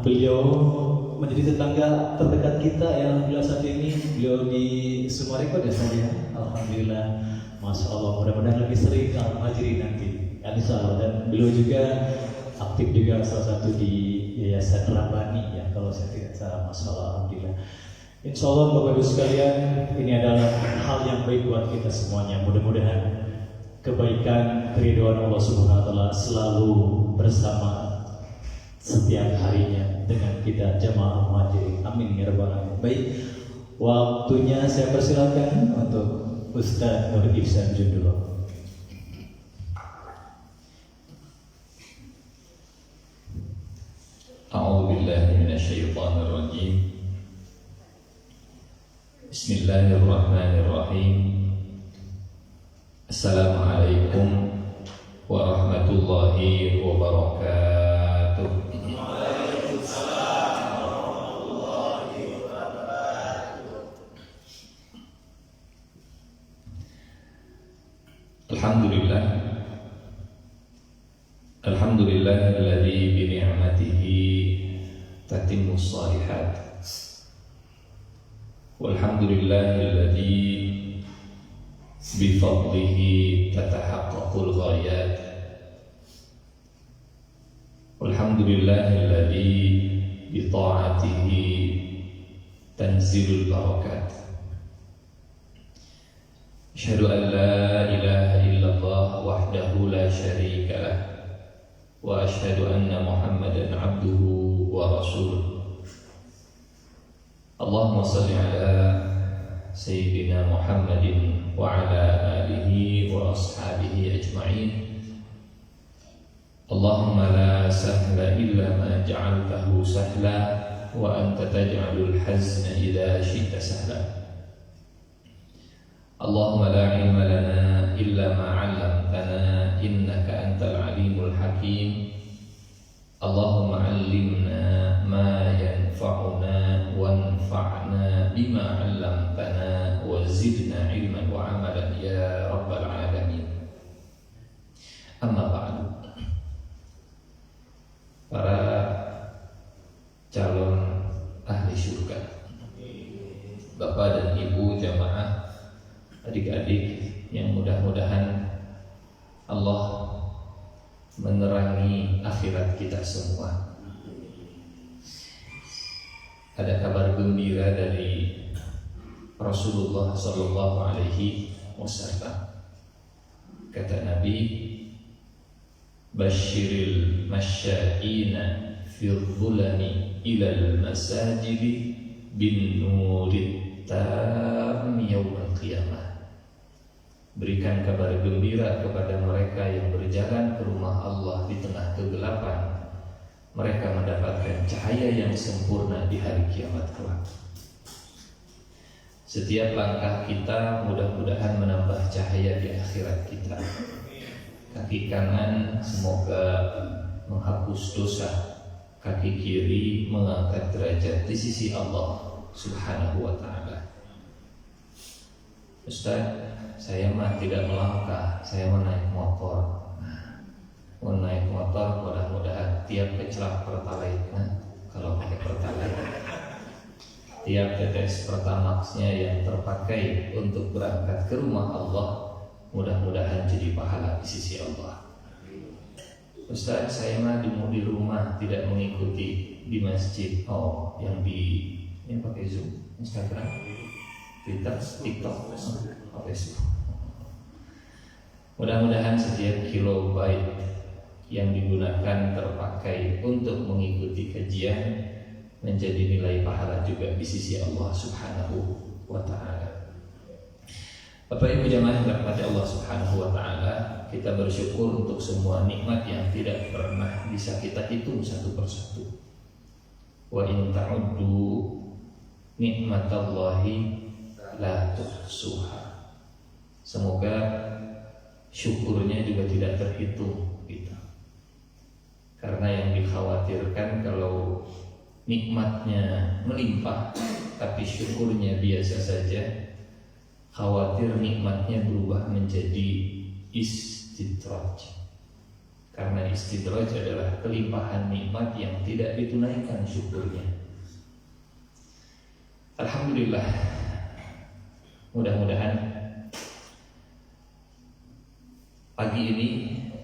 Beliau menjadi tetangga terdekat kita yang alhamdulillah saat ini. Beliau di Sumarekon ya saya. Alhamdulillah, masya Allah. Mudah-mudahan lebih sering ke Al-Muhajirin nanti. Insya Allah. Dan beliau juga aktif juga salah satu di Yayasan Rabbani ya kalau saya tidak salah. Masya Allah, alhamdulillah. Insya Allah Bapak Ibu sekalian, ini adalah hal yang baik buat kita semuanya. Mudah-mudahan kebaikan, keridhaan Allah Subhanahu Wa Taala selalu bersama setiap harinya dengan kita jamaah Muhajirin. Amin ya rabbal alamin. Baik, waktunya saya persilakan untuk Ustaz Nur Ihsan Jundullah. A'udzu billahi minasyaitonir rajim. Bismillahirrahmanirrahim. Assalamualaikum warahmatullahi wabarakatuh. Waalaikumsalam warahmatullahi wabarakatuh. Alhamdulillah. Alhamdulillahilladzi bi ni'matihi tatimmus shalihat. Walhamdulillahilladzi bi fadlihi tatahaqqaqul ghayat. Walhamdulillahilladzi bi ta'atihi tanzilul barakat. Asyhadu an la ilaha illallah wahdahu la syarika lah wa asyhadu anna Muhammadan abduhu wa rasuluh. Allahumma salli ala sayyidina Muhammadin wa ala alihi wa ashabihi ajma'in. Allahumma la sahla illa ma ja'altahu sahla wa anta taj'alul hazna idza syi'ta sahla. Allahumma la ilma lana illa ma 'allamtana innaka antal alimul hakim. Allahumma 'allimna ma yanfa'una wanfa'na bima 'allamtana wa zidna ilman wa 'amalan ya rabbal alamin. Amma ba'du. Para calon ahli surga, Bapak dan Ibu jamaah, adik-adik yang mudah-mudahan Allah menerangi akhirat kita semua. Ada kabar gembira dari Rasulullah Sallallahu Alaihi Wasallam. Kata Nabi, Bashiril masya'ina fil dhulami ilal masajidi bin nurid tam yawmal qiyamah. Berikan kabar gembira kepada mereka yang berjalan ke rumah Allah di tengah kegelapan. Mereka mendapatkan cahaya yang sempurna di hari kiamat kelak. Setiap langkah kita mudah-mudahan menambah cahaya di akhirat kita. Kaki kanan semoga menghapus dosa, kaki kiri mengangkat derajat di sisi Allah Subhanahu wa ta'ala. Ustaz, saya mah tidak melangkah, saya mau naik motor. Mau naik motor, mudah-mudahan tiap kecelak pertalite, kalau pakai pertalite, tiap tetes pertamaxnya yang terpakai untuk berangkat ke rumah Allah, mudah-mudahan jadi pahala di sisi Allah. Ustaz, saya mah di rumah tidak mengikuti di masjid. Oh, yang pakai Zoom, Instagram, Twitter, TikTok, Facebook. Mudah-mudahan setiap kilobyte yang digunakan terpakai untuk mengikuti kajian menjadi nilai pahala juga di sisi Allah Subhanahu wa ta'ala. Bapak Ibu jamaah yang dirahmati Allah Subhanahu wa ta'ala, kita bersyukur untuk semua nikmat yang tidak pernah bisa kita hitung satu persatu. Wa in ta'uddu nikmatallahi la tuhsuha. Semoga syukurnya juga tidak terhitung gitu. Karena yang dikhawatirkan kalau nikmatnya melimpah tapi syukurnya biasa saja, khawatir nikmatnya berubah menjadi istidraj. Karena istidraj adalah kelimpahan nikmat yang tidak ditunaikan syukurnya. Alhamdulillah, mudah-mudahan pagi ini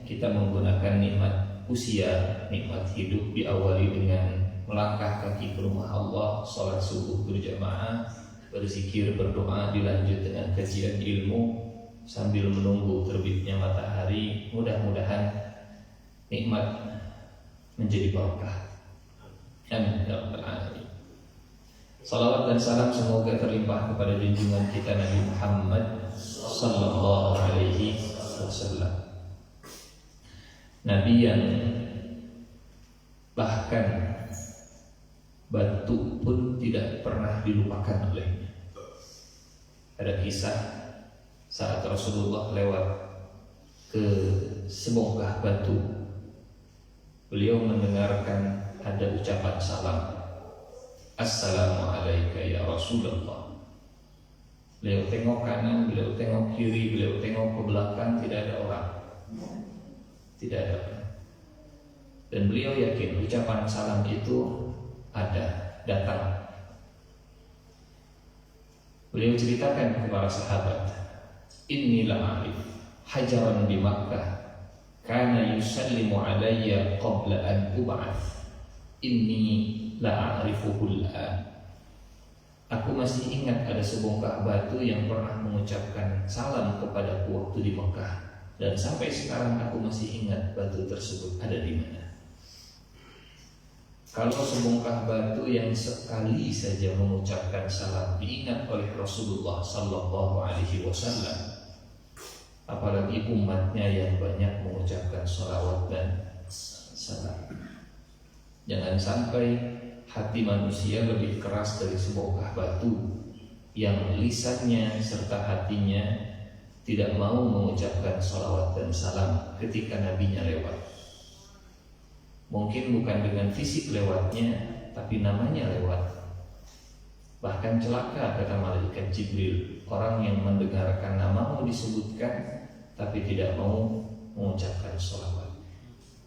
kita menggunakan nikmat usia, nikmat hidup diawali dengan melangkah kaki ke rumah Allah, sholat subuh berjamaah, berzikir, berdoa, dilanjut dengan kajian ilmu sambil menunggu terbitnya matahari. Mudah-mudahan nikmat menjadi berkah. Amin ya rabbal alamin. Salawat dan salam semoga terlimpah kepada junjungan kita Nabi Muhammad sallallahu alaihi wasallam. Nabi yang bahkan batu pun tidak pernah dilupakan olehnya. Ada kisah saat Rasulullah lewat ke sebongkah batu, beliau mendengarkan ada ucapan salam, Assalamualaikum ya Rasulullah. Beliau tengok kanan, beliau tengok kiri, beliau tengok ke belakang, tidak ada orang, tidak ada orang. Dan beliau yakin ucapan salam itu datang. Beliau ceritakan kepada sahabat, Inilah arif hajaran di Makkah kana yusallimu alayya qabla an ub'ath. Inni la a'rifuhu al-an. Aku masih ingat ada sebongkah batu yang pernah mengucapkan salam kepadaku waktu di Mekah, dan sampai sekarang aku masih ingat batu tersebut ada di mana. Kalau sebongkah batu yang sekali saja mengucapkan salam diingat oleh Rasulullah sallallahu alaihi wasallam, apalagi umatnya yang banyak mengucapkan sholawat dan salam. Jangan sampai hati manusia lebih keras dari sebongkah batu yang lisannya serta hatinya tidak mau mengucapkan sholawat dan salam ketika nabinya lewat. Mungkin bukan dengan fisik lewatnya, tapi namanya lewat. Bahkan celaka kata malaikat Jibril, orang yang mendengarkan namamu disebutkan tapi tidak mau mengucapkan sholawat.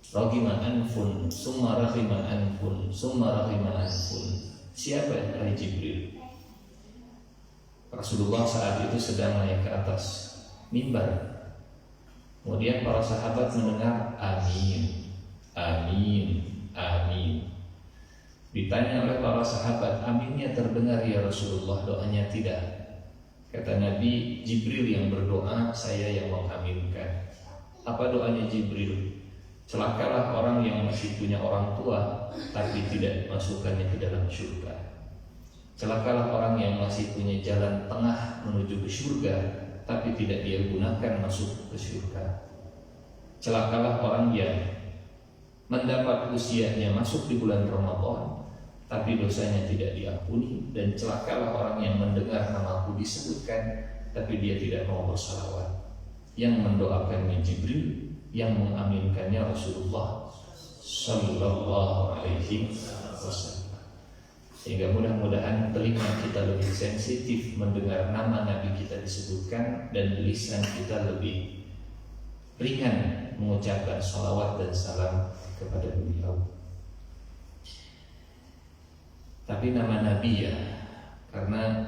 Raghima anfun, summa raghima anfun, summa raghima anfun. Siapa yang Jibril? Rasulullah saat itu sedang naik ke atas mimbar. Kemudian para sahabat mendengar amin, amin, amin. Ditanya oleh para sahabat, aminnya terdengar ya Rasulullah, doanya tidak. Kata Nabi, Jibril yang berdoa, saya yang mengaminkan. Apa doanya Jibril? Celakalah orang yang masih punya orang tua tapi tidak masukkannya ke dalam surga. Celakalah orang yang masih punya jalan tengah menuju ke surga tapi tidak dia gunakan masuk ke surga. Celakalah orang yang mendapat usianya masuk di bulan Ramadan tapi dosanya tidak diampuni. Dan celakalah orang yang mendengar namaku disebutkan tapi dia tidak mau bersalawat. Yang mendoakannya Jibril, yang mengaminkannya Rasulullah sallallahu alaihi wasallam. Sehingga mudah-mudahan telinga kita lebih sensitif mendengar nama Nabi kita disebutkan, dan lisan kita lebih ringan mengucapkan salawat dan salam kepada beliau. Tapi nama Nabi ya, karena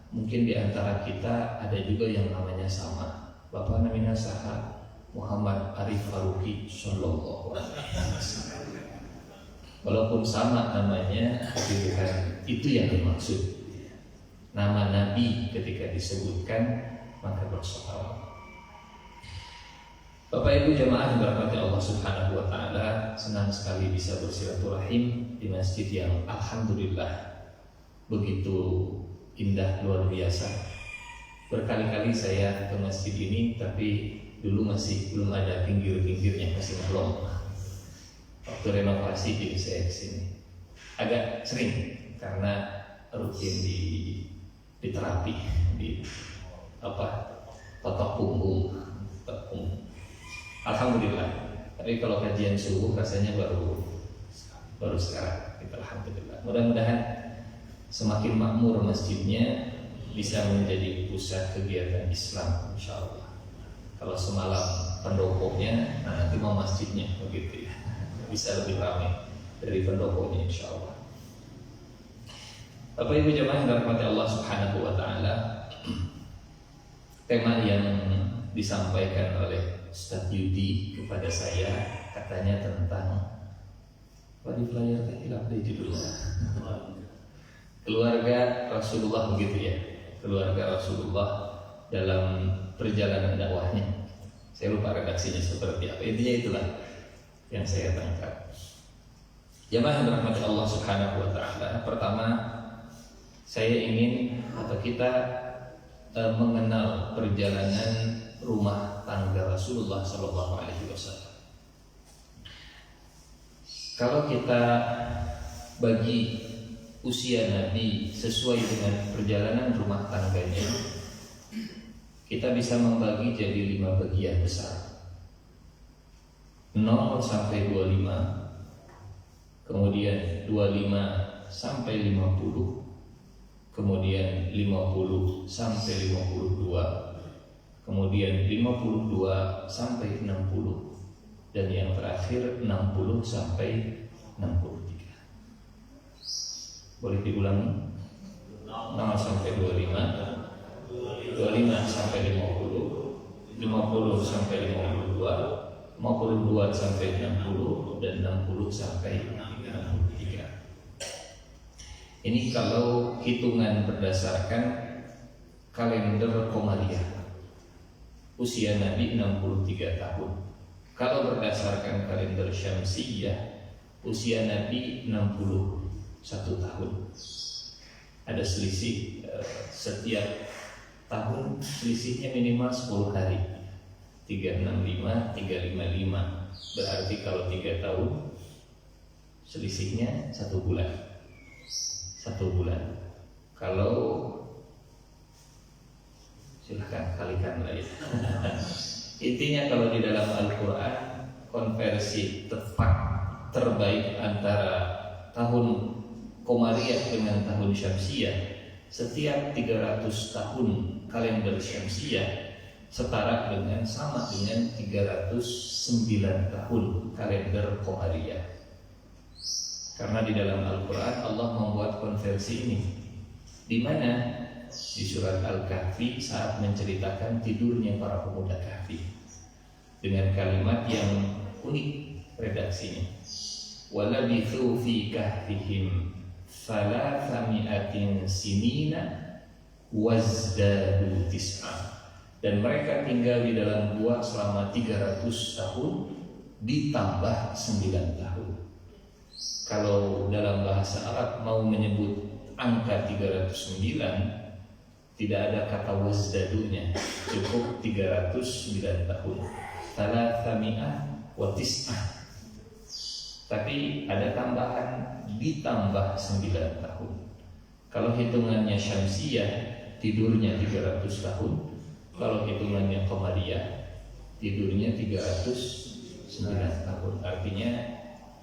mungkin di antara kita ada juga yang namanya sama. Bapak namanya saha Muhammad Arif Faruqi sallallahu alaihi wasallam. Walaupun sama namanya, bukan itu yang dimaksud. Nama Nabi ketika disebutkan maka bersalawat. Bapak Ibu jamaah dirahmati Allah Subhanahu wa taala, senang sekali bisa bersilaturahim di masjid yang alhamdulillah begitu indah luar biasa. Berkali-kali saya ke masjid ini, tapi dulu masih belum ada pinggir-pinggirnya, masih belum. Waktu renovasi jadi saya kesini. Agak sering karena rutin di terapi, di totok punggung. Alhamdulillah. Tapi kalau kajian subuh rasanya baru sekarang. Kita alhamdulillah. Mudah-mudahan semakin makmur masjidnya, bisa menjadi pusat kegiatan Islam insyaallah. Kalau semalam pendoponya, nah nanti mau masjidnya begitu ya, bisa lebih ramai dari pendoponya insya Allah. Bapak Ibu jemaah yang dirahmati Allah Subhanahu wa taala, tema yang disampaikan oleh Ustaz Yudi kepada saya katanya tentang apa di flyer hilaf di judulnya keluarga Rasulullah begitu ya, keluarga Rasulullah dalam perjalanan dakwahnya. Saya lupa redaksinya seperti apa, intinya itulah yang saya tangkap. Jemaah yang dirahmati Allah Subhanahu wa taala, pertama saya ingin atau kita mengenal perjalanan rumah tangga Rasulullah Sallallahu Alaihi Wasallam. Kalau kita bagi usia Nabi sesuai dengan perjalanan rumah tangganya, kita bisa membagi jadi 5 bagian besar, 0 sampai 25, kemudian 25 sampai 50, kemudian 50 sampai 52, kemudian 52 sampai 60, dan yang terakhir 60 sampai 63. Boleh diulangi? 0 sampai 25, 25 sampai 50, 50 sampai 52, 52 sampai 60, dan 60 sampai 63. Ini kalau hitungan berdasarkan kalender Komariah, usia Nabi 63 tahun. Kalau berdasarkan kalender Syamsiyah, usia Nabi 61 tahun. Ada selisih setiap tahun, selisihnya minimal 10 hari. 365, 355. Berarti kalau 3 tahun selisihnya 1 bulan. 1 bulan. Kalau silahkan kalikan lah ya. Intinya kalau di dalam Al-Quran, konversi tepat terbaik antara tahun Komariah dengan tahun Syamsiyah, setiap 300 tahun kalender Syamsiyah setara dengan sama dengan 309 tahun kalender Komariah. Karena di dalam Al-Quran Allah membuat konversi ini, di mana di surat Al-Kahfi saat menceritakan tidurnya para pemuda Kahfi dengan kalimat yang unik redaksinya. Walabithu fi kahfihim thalathami'atin sinina wazdadu tis'a. Dan mereka tinggal di dalam gua selama 300 tahun ditambah 9 tahun. Kalau dalam bahasa Arab mau menyebut angka 309, tidak ada kata wazdadunya, cukup 309 tahun. Thalathami'ah wa tis'ah. Tapi ada tambahan ditambah 9 tahun. Kalau hitungannya Syamsiyah, tidurnya 300 tahun. Kalau hitungannya Qamariyah, tidurnya 309 tahun. Artinya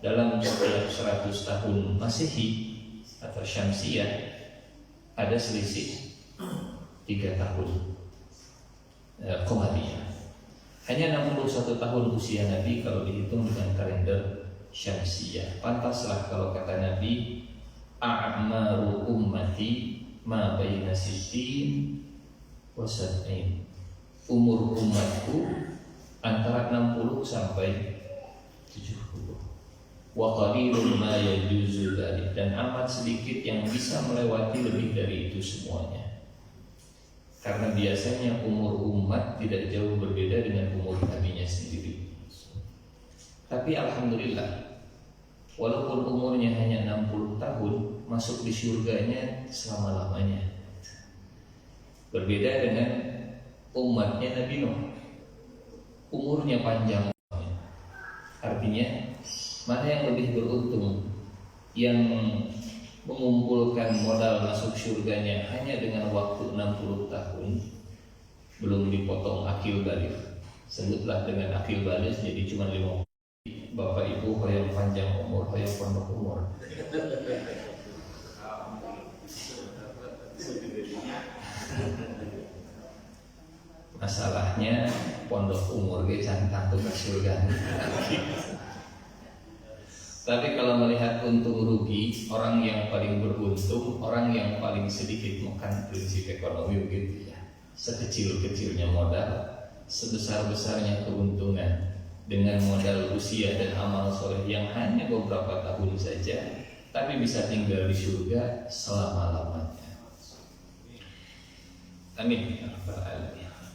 dalam setiap 100 tahun Masehi atau Syamsiyah ada selisih 3 tahun Qamariyah. Hanya 61 tahun usia Nabi kalau dihitung dengan kalender Syamsiyah. Pantaslah kalau kata Nabi, a'maru ummati ma baina sittin wa sab'in. Umur umatku antara 60 sampai 70. Wa qalilun ma yajuzu dzalik, dan amat sedikit yang bisa melewati lebih dari itu semuanya. Karena biasanya umur umat tidak jauh berbeda dengan umur nabinya sendiri. Tapi alhamdulillah, walaupun umurnya hanya 60 tahun, masuk di surganya selama-lamanya. Berbeda dengan umatnya Nabi Nuh, umurnya panjang. Artinya mana yang lebih beruntung, yang mengumpulkan modal masuk surganya hanya dengan waktu 60 tahun, belum dipotong akil balik. Sebutlah dengan akil balik jadi cuma 50. Bapak Ibu hoyong panjang umur, hoyong pondok umur. Masalahnya pondok umur ge cantang tuh ke surga. Tapi kalau melihat untung rugi, orang yang paling beruntung, orang yang paling sedikit makan prinsip ekonomi begitu ya. Sekecil-kecilnya modal, sebesar-besarnya keuntungan dengan modal usia dan amal soleh yang hanya beberapa tahun saja, tapi bisa tinggal di surga selama-lamanya. Amin.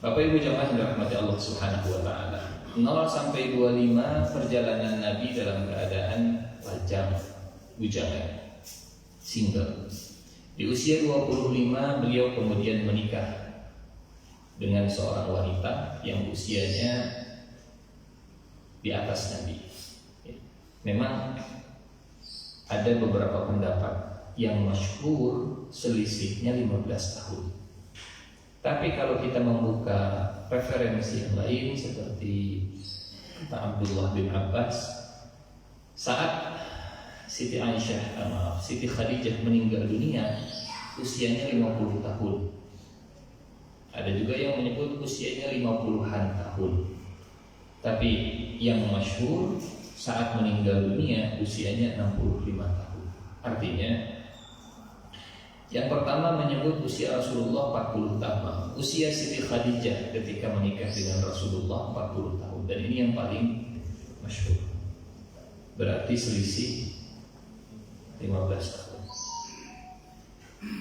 Bapak Ibu jamaah yang dirahmati Allah Subhanahu wa taala. 0 sampai 25 perjalanan Nabi dalam keadaan lajang, bujangan, single. Di usia 25 beliau kemudian menikah dengan seorang wanita yang usianya di atas Nabi. Memang ada beberapa pendapat yang masyhur selisihnya 15 tahun. Tapi kalau kita membuka referensi yang lain seperti kata Abdullah bin Abbas, saat Siti Khadijah meninggal dunia usianya 50 tahun. Ada juga yang menyebut usianya 50-an tahun. Tapi yang masyhur saat meninggal dunia usianya 65 tahun. Artinya yang pertama menyebut usia Rasulullah 40 tahun. Usia Siti Khadijah ketika menikah dengan Rasulullah 40 tahun. Dan ini yang paling masyhur. Berarti selisih 15 tahun.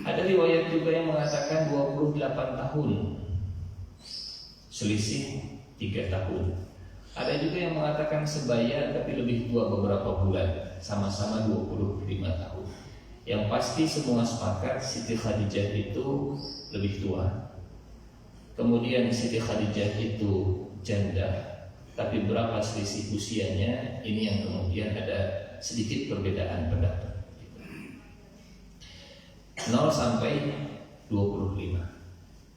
Ada riwayat juga yang mengatakan 28 tahun. Selisih 3 tahun. Ada juga yang mengatakan sebaya tapi lebih tua beberapa bulan. Sama-sama 25 tahun. Yang pasti semua sepakat Siti Khadijah itu lebih tua. Kemudian Siti Khadijah itu janda. Tapi berapa selisih usianya, ini yang kemudian ada sedikit perbedaan pendapat. 0 sampai 25.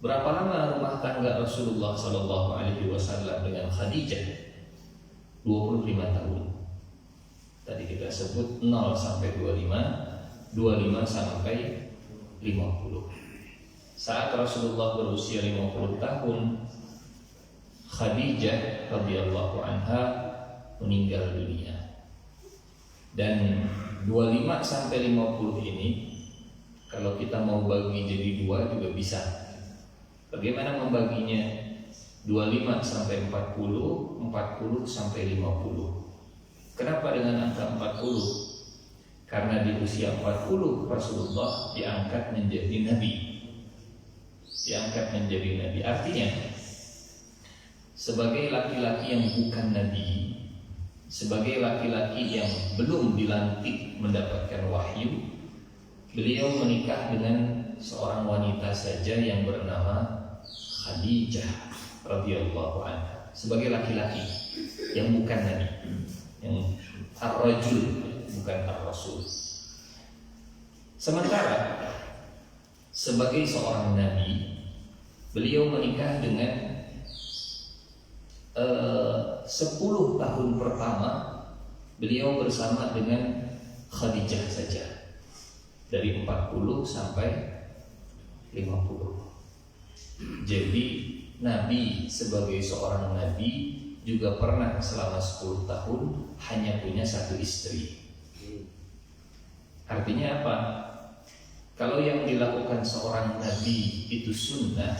Berapa lama rumah tangga Rasulullah SAW dengan Khadijah? 25 tahun. Tadi kita sebut 0 sampai 25 sampai 50. Saat Rasulullah berusia 50 tahun, Khadijah radhiyallahu anha meninggal dunia. Dan 25 sampai 50 ini kalau kita mau bagi jadi 2 juga bisa. Bagaimana membaginya? 25 sampai 40, 40 sampai 50. Kenapa dengan angka 40? Karena di usia 40 Rasulullah diangkat menjadi Nabi. Diangkat menjadi Nabi. Artinya sebagai laki-laki yang bukan Nabi, sebagai laki-laki yang belum dilantik mendapatkan wahyu, beliau menikah dengan seorang wanita saja yang bernama Khadijah radhiyallahu anha. Sebagai laki-laki yang bukan Nabi, yang ar-rajul, bukan ar-rasul. Sementara sebagai seorang nabi, beliau menikah dengan 10 tahun pertama beliau bersama dengan Khadijah saja. Dari 40 sampai 50. Jadi Nabi sebagai seorang nabi juga pernah selama 10 tahun hanya punya 1 istri. Artinya apa? Kalau yang dilakukan seorang nabi itu sunnah,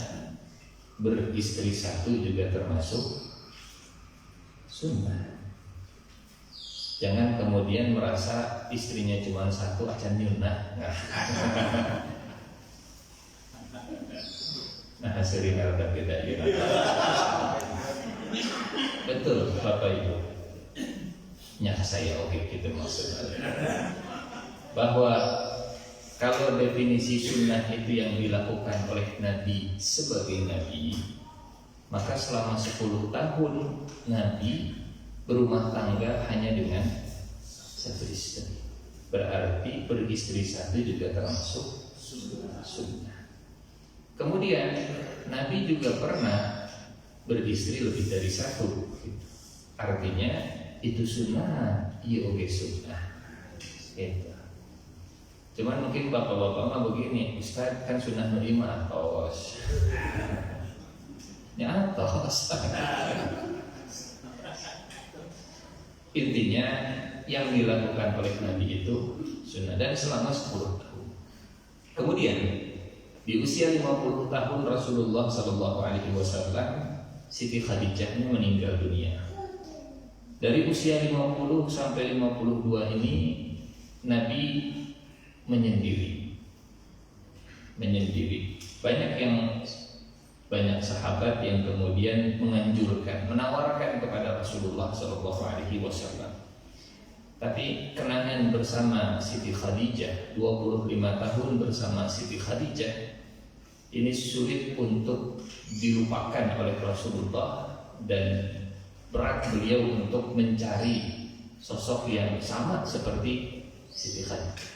beristri 1 juga termasuk sunnah. Jangan kemudian merasa istrinya cuma 1 acan nyunah. Nah, sering ada beda ya. Betul Bapak Ibu. Ya saya oke gitu maksudnya. Bahwa kalau definisi sunnah itu yang dilakukan oleh Nabi sebagai Nabi, maka selama 10 tahun Nabi berumah tangga hanya dengan 1 istri. Berarti beristri 1 juga termasuk sunnah. Kemudian Nabi juga pernah beristri lebih dari 1. Artinya itu sunnah, iya oke sunnah. Itu. Cuman mungkin bapak-bapak mah begini, Ustaz kan sunnah menerima tos. Nyatos. Intinya yang dilakukan oleh Nabi itu sunnah dan selama 10 tahun. Kemudian di usia 50 tahun Rasulullah SAW, Siti Khadijah meninggal dunia. Dari usia 50 sampai 52 ini Nabi menyendiri. Banyak sahabat yang kemudian menganjurkan, menawarkan kepada Rasulullah SAW. Tapi kenangan bersama Siti Khadijah, 25 tahun bersama Siti Khadijah, ini sulit untuk dilupakan oleh Rasulullah, dan berat beliau untuk mencari sosok yang sama seperti Siti Khadijah.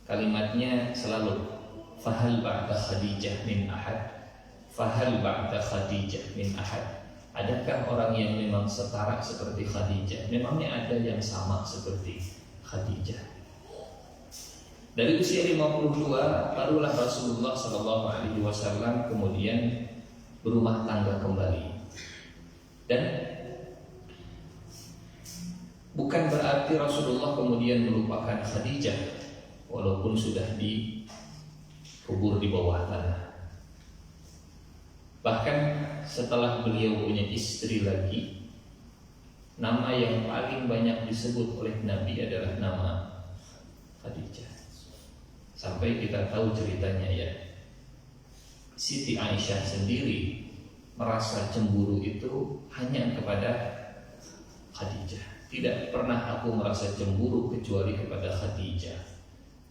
Kalimatnya selalu, fahal ba'da Khadijah min ahad, fahal ba'da Khadijah min ahad. Adakah orang yang memang setara seperti Khadijah? Memangnya ada yang sama seperti Khadijah? Dari usia 52 barulah Rasulullah SAW kemudian berumah tangga kembali. Dan bukan berarti Rasulullah kemudian melupakan Khadijah, walaupun sudah dikubur di bawah tanah. Bahkan setelah beliau punya istri lagi, nama yang paling banyak disebut oleh Nabi adalah nama Khadijah. Sampai kita tahu ceritanya ya, Siti Aisyah sendiri merasa cemburu itu hanya kepada Khadijah. Tidak pernah aku merasa cemburu kecuali kepada Khadijah.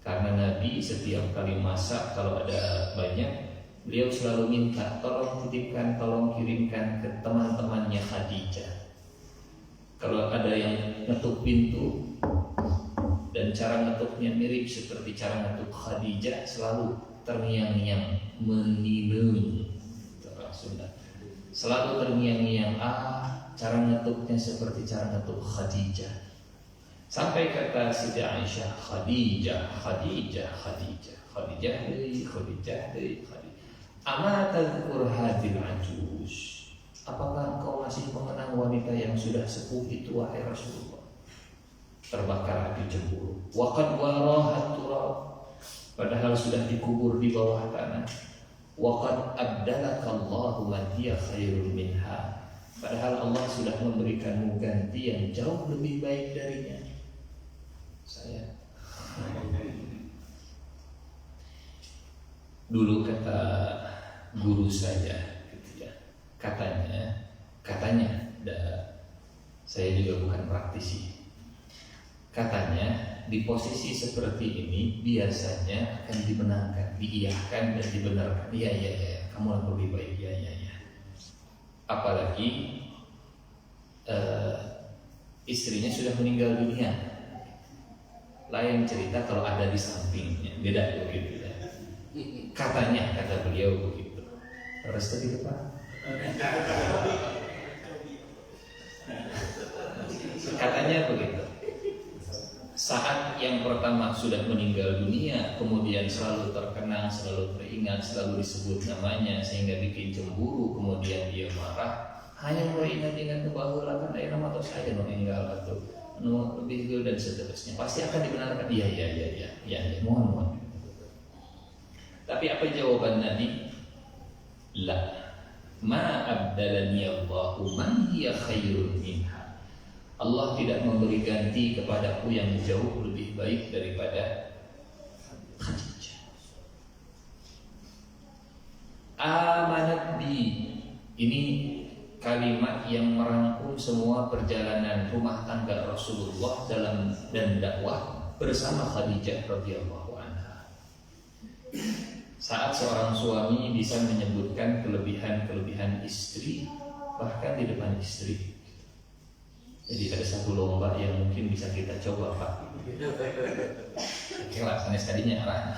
Karena Nabi setiap kali masak, kalau ada banyak, beliau selalu minta, tolong titipkan, tolong kirimkan ke teman-temannya Khadijah. Kalau ada yang ngetuk pintu dan cara ngetuknya mirip seperti cara ngetuk Khadijah, selalu terngiang-ngiang, meninung, orang Sunda. Selalu terngiang-ngiang, cara ngetuknya seperti cara ngetuk Khadijah. Sampai kata Siti Aisyah, Khadijah, Khadijah, Khadijah, Khadijah, Khadijah, Khadijah. Ama tadhkur hadil ajuz. Apakah engkau masih mengenang wanita yang sudah sepuh itu, wahai Rasulullah? Terbakar hati cemburu. Waqad warahat turab. Padahal sudah dikubur di bawah tanah. Waqad abdalakallahu man hiya khairun minha. Padahal Allah sudah memberikanmu ganti yang jauh lebih baik darinya. Saya dulu kata guru saya, gitu ya, katanya, saya juga bukan praktisi. Katanya di posisi seperti ini biasanya akan dibenarkan, diiyahkan dan dibenarkan. Iya, kamu lebih baik, ya. Apalagi istrinya sudah meninggal dunia. Lain cerita kalau ada di sampingnya, beda begitu ya. Katanya, kata beliau begitu. Restu di depan. Katanya begitu. Saat yang pertama sudah meninggal dunia, kemudian selalu terkenang, selalu teringat, selalu disebut namanya, sehingga bikin cemburu, kemudian dia marah. Hanya mulai ingat-ingat ke bahwa kan ada nama atau saya meninggal atau lebih dulu dan seterusnya. Pasti akan dibenarkan. Iya, mohon. Tapi apa jawaban Nabi? La ma abdalani Allahu man hiya khairun minha. Allah tidak memberi ganti kepadaku yang jauh lebih baik daripada Khadijah. Amanat bi. Ini kalimat yang merangkum semua perjalanan rumah tangga Rasulullah dalam dan dakwah bersama Khadijah radhiyallahu anha. Saat seorang suami bisa menyebutkan kelebihan-kelebihan istri bahkan di depan istri. Jadi ada satu lomba yang mungkin bisa kita coba, Pak. Oke lah, sanes tadinya arahnya.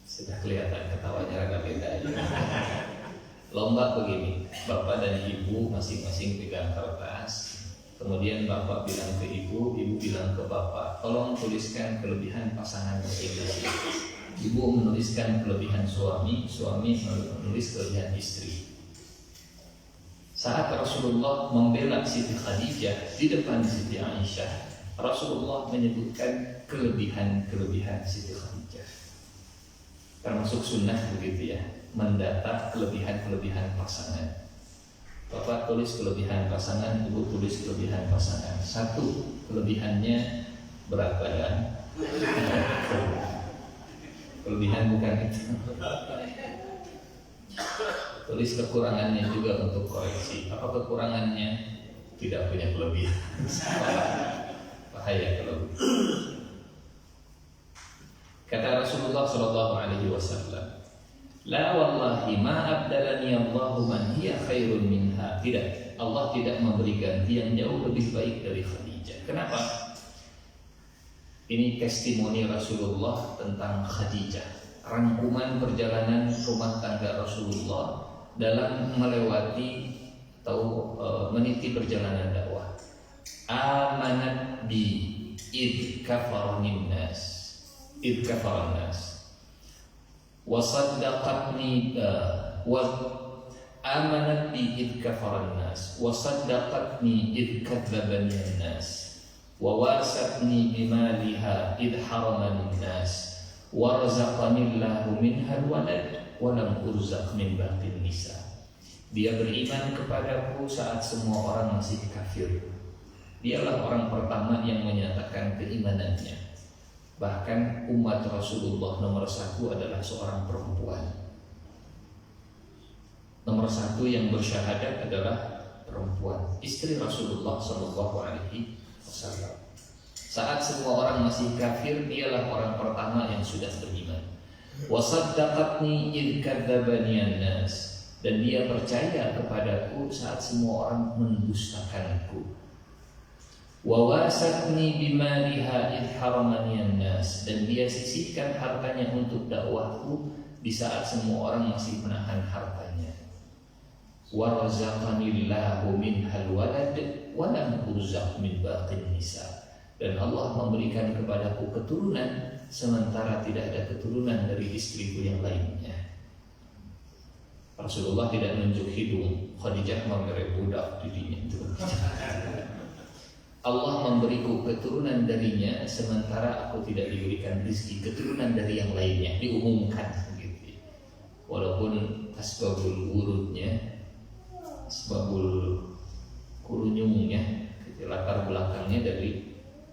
Sudah kelihatan ketawanya agak beda ya. Lomba begini, bapak dan ibu masing-masing pegang kertas. Kemudian bapak bilang ke ibu bilang ke bapak, tolong tuliskan kelebihan pasangan masing-masing. Ibu menuliskan kelebihan suami, suami menulis kelebihan istri. Saat Rasulullah membela Siti Khadijah di depan Siti Aisyah, Rasulullah menyebutkan kelebihan-kelebihan Siti Khadijah. Termasuk sunnah begitu ya, mendata kelebihan-kelebihan pasangan. Bapak tulis kelebihan pasangan, ibu tulis kelebihan pasangan. Satu, kelebihannya berat badan. Kelebihan bukan itu. Tulis kekurangannya juga untuk koreksi. Apa kekurangannya? Tidak punya kelebihan. Bahaya kalau begitu. Kata Rasulullah Shallallahu Alaihi Wasallam, la wallahi ma abdalani Allahu man hiya khairun minha. Tidak, Allah tidak memberi ganti yang jauh lebih baik dari Khadijah. Kenapa? Ini testimoni Rasulullah tentang Khadijah, rangkuman perjalanan rumah tangga Rasulullah dalam melewati atau meniti perjalanan dakwah. Amanat bi id kafaronin nas, id kafaron nas, wasaddaqatni wa amanat bi id kafaron nas, wasaddaqatni id kadzdzabani nas, wa wasatni bimaliha id haramani nas, warzaqanillahu minhal walad wa lam urzaq min baqin nisa. Dia beriman kepadaku saat semua orang masih kafir. Dialah orang pertama yang menyatakan keimanannya. Bahkan umat Rasulullah nomor satu adalah seorang perempuan. Nomor satu yang bersyahadat adalah perempuan, istri Rasulullah Shallallahu Alaihi Wasallam. Saat semua orang masih kafir, dialah orang pertama yang sudah beriman. Wasaddaqatni id kadzdzabani an-nas. Dan dia percaya kepadaku saat semua orang mendustakanku. Wa wasatni bimaliha id haramani an-nas. Dan dia sisihkan hartanya untuk dakwahku di saat semua orang masih menahan hartanya. Wa razaqanillahu minhal walad wa lam urzaq min baqin nisa. Dan Allah memberikan kepadaku keturunan sementara tidak ada keturunan dari istriku yang lainnya. Rasulullah tidak menunjuk hidung, Khadijah memberi budak dirinya itu. Allah memberiku keturunan darinya sementara aku tidak diberikan rezeki keturunan dari yang lainnya, diumumkan gitu. Walaupun asbabul wurudnya, asbabul kurunyungnya, latar belakangnya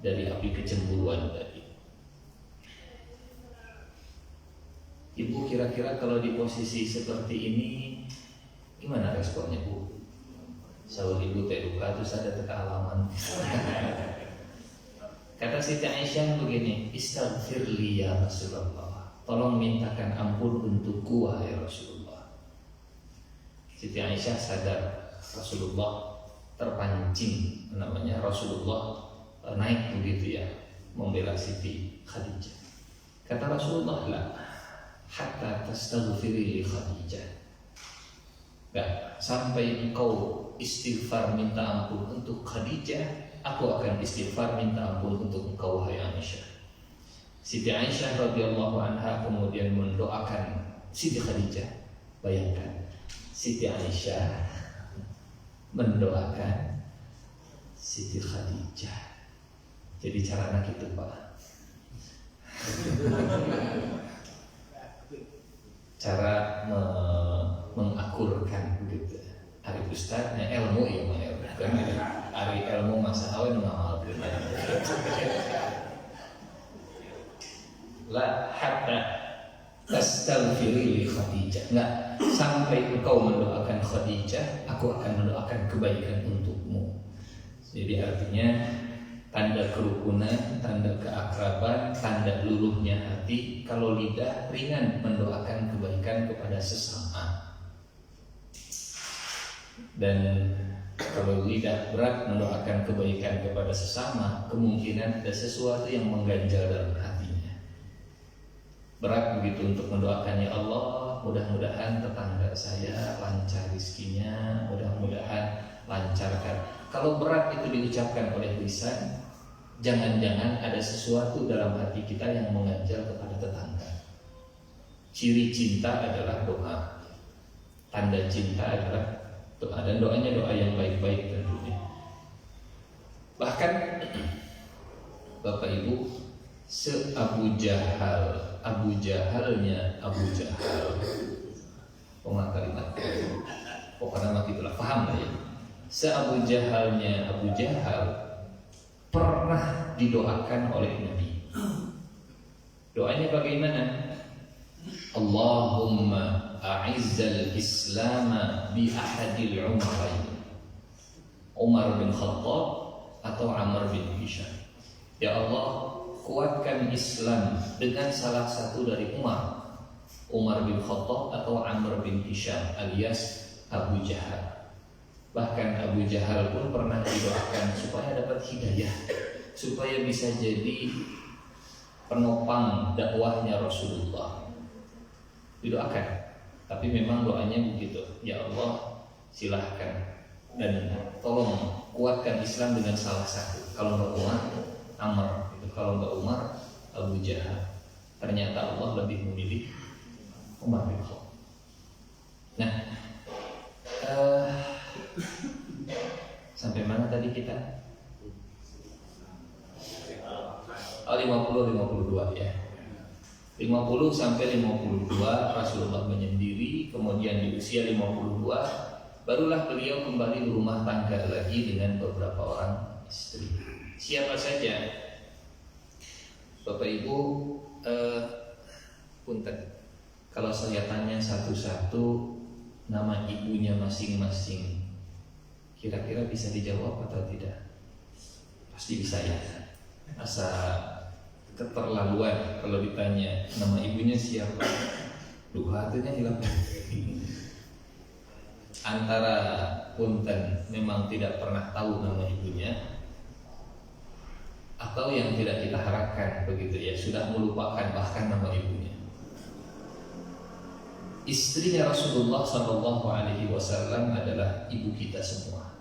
dari api kecemburuan tadi. Ibu kira-kira kalau di posisi seperti ini gimana responnya Bu? Sahur ibu terluka terus ada teka alaman. Kata Siti Aisyah begini, istaghfirli ya Rasulullah, tolong mintakan ampun untukku wahai Rasulullah. Siti Aisyah sadar Rasulullah terpancing, namanya Rasulullah naik begitu ya, membela Siti Khadijah. Kata Rasulullah, la hatta tastaghfiri li Khadijah. Enggak, sampai engkau istighfar minta ampun untuk Khadijah, aku akan istighfar minta ampun untuk engkau wahai Aisyah. Siti Aisyah radhiyallahu anha kemudian mendoakan Siti Khadijah. Bayangkan, Siti Aisyah mendoakan Siti Khadijah. Jadi caranya gitu Pak. Cara mengakurkan begitu. Ari ustadnya ilmu ya mah ya. Ari ilmu masa awe nu ngamalkeun. La hatta tastaghfiri li Khadijah. Enggak, sampai engkau mendoakan Khadijah, aku akan mendoakan kebaikan untukmu. Jadi artinya tanda kerukunan, tanda keakraban, tanda luluhnya hati. Kalau lidah ringan mendoakan kebaikan kepada sesama, dan kalau lidah berat mendoakan kebaikan kepada sesama, kemungkinan ada sesuatu yang mengganjal dalam hatinya. Berat begitu untuk mendoakan, ya Allah, mudah-mudahan tetangga saya lancar rezekinya, mudah-mudahan lancarkan. Kalau berat itu diucapkan oleh lisan, jangan-jangan ada sesuatu dalam hati kita yang mengganjal kepada tetangga. ciri cinta adalah doa. Tanda cinta adalah doa, dan doanya doa yang baik-baik tentunya. Bahkan Bapak Ibu, se-Abu Jahal, Abu Jahalnya Abu Jahal, pengulang kalimat, pokoknya mah gitulah, paham lah ya. Se-Abu Jahalnya Abu Jahal pernah didoakan oleh Nabi. Doanya bagaimana? Allahumma a'izzal Islama bi ahadil umarain, Umar bin Khattab atau Amr bin Hisham. Ya Allah, kuatkan Islam dengan salah satu dari Umar bin Khattab atau Amr bin Hisham alias Abu Jahal. Bahkan Abu Jahal pun pernah didoakan supaya dapat hidayah, supaya bisa jadi penopang dakwahnya Rasulullah. Didoakan, tapi memang doanya begitu. Ya Allah, silahkan dan tolong kuatkan Islam dengan salah satu. Kalau nggak Umar, Amr. Kalau nggak Umar, Abu Jahal. Ternyata Allah lebih memilih Umar bin Khattab. Nah, sampai mana tadi kita? 50-52 ya. 50 sampai 52 Rasulullah menyendiri, kemudian di usia 52 barulah beliau kembali berumah tangga lagi dengan beberapa orang istri. Siapa saja? Bapak Ibu, punten, kalau saya tanya satu-satu nama ibunya masing-masing, kira-kira bisa dijawab atau tidak? Pasti bisa ya. Asa keterlaluan kalau ditanya nama ibunya siapa, duha hatinya hilang. Antara punten memang tidak pernah tahu nama ibunya, atau yang tidak kita harapkan begitu ya, sudah melupakan bahkan nama ibunya. Istrinya Rasulullah SAW adalah ibu kita semua,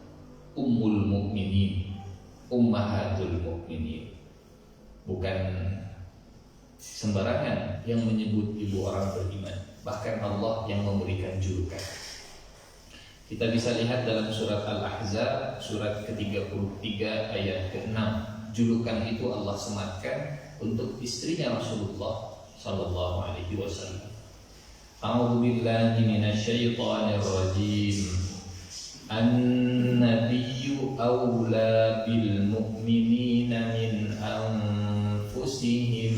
Ummul Mukminin, Ummahatul Mukminin. Bukan sembarangan yang menyebut ibu orang beriman, bahkan Allah yang memberikan julukan. Kita bisa lihat dalam surat Al-Ahzab surat ke-33 ayat ke-6. Julukan itu Allah sematkan untuk istrinya Rasulullah sallallahu alaihi wasallam. A'udzu billahi minasyaitonir rajim. An-nabiyyu aula bil mu'minina min anfusihim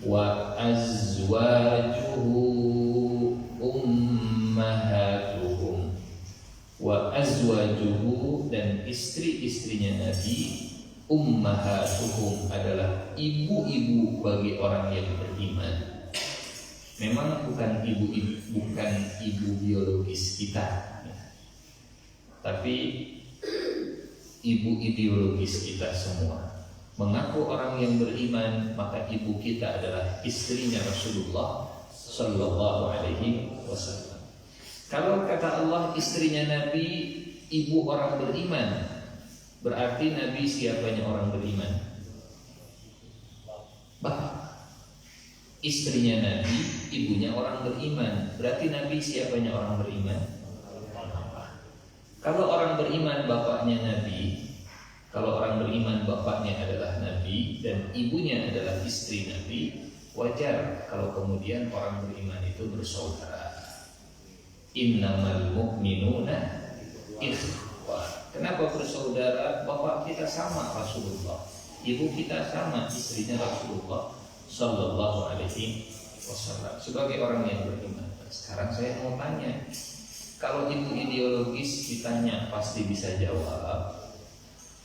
wa azwajuhu ummahatuhum. Wa azwajuhu, dan istri-istrinya Nabi, ummahatuhum adalah ibu-ibu bagi orang yang beriman. Memang bukan ibu biologis kita, tapi ibu ideologis kita semua. Mengaku orang yang beriman, maka ibu kita adalah istrinya Rasulullah sallallahu alaihi wasallam. Kalau kata Allah istrinya Nabi, ibu orang beriman, berarti Nabi siapanya orang beriman? Bapak. Istrinya Nabi, ibunya orang beriman, berarti Nabi siapanya orang beriman? Kalau orang beriman bapaknya Nabi, kalau orang beriman bapaknya adalah Nabi dan ibunya adalah istri Nabi, wajar kalau kemudian orang beriman itu bersaudara. Innamal mu'minuna ikhwah. Kenapa bersaudara? Bapak kita sama Rasulullah, ibu kita sama istrinya Rasulullah sallallahu alaihi wasallam. Sebagai orang yang beriman, sekarang saya mau tanya, kalau ibu ideologis ditanya pasti bisa jawab.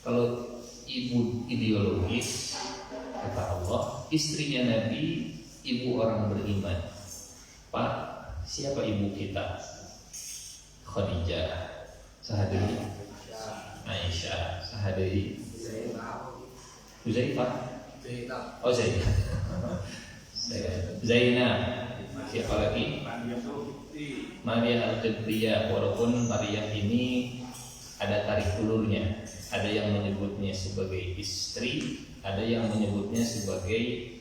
Kalau ibu ideologis, kata Allah, istrinya Nabi, ibu orang beriman. Pak, siapa ibu kita? Khadijah, sahadiri Aisyah, sahadiri Huzaifah. Oh Zainab. Zainab. Siapa lagi? Maria Al-Qibtiyah. Walaupun Maria ini ada tarik ulurnya. Ada yang menyebutnya sebagai istri, ada yang menyebutnya sebagai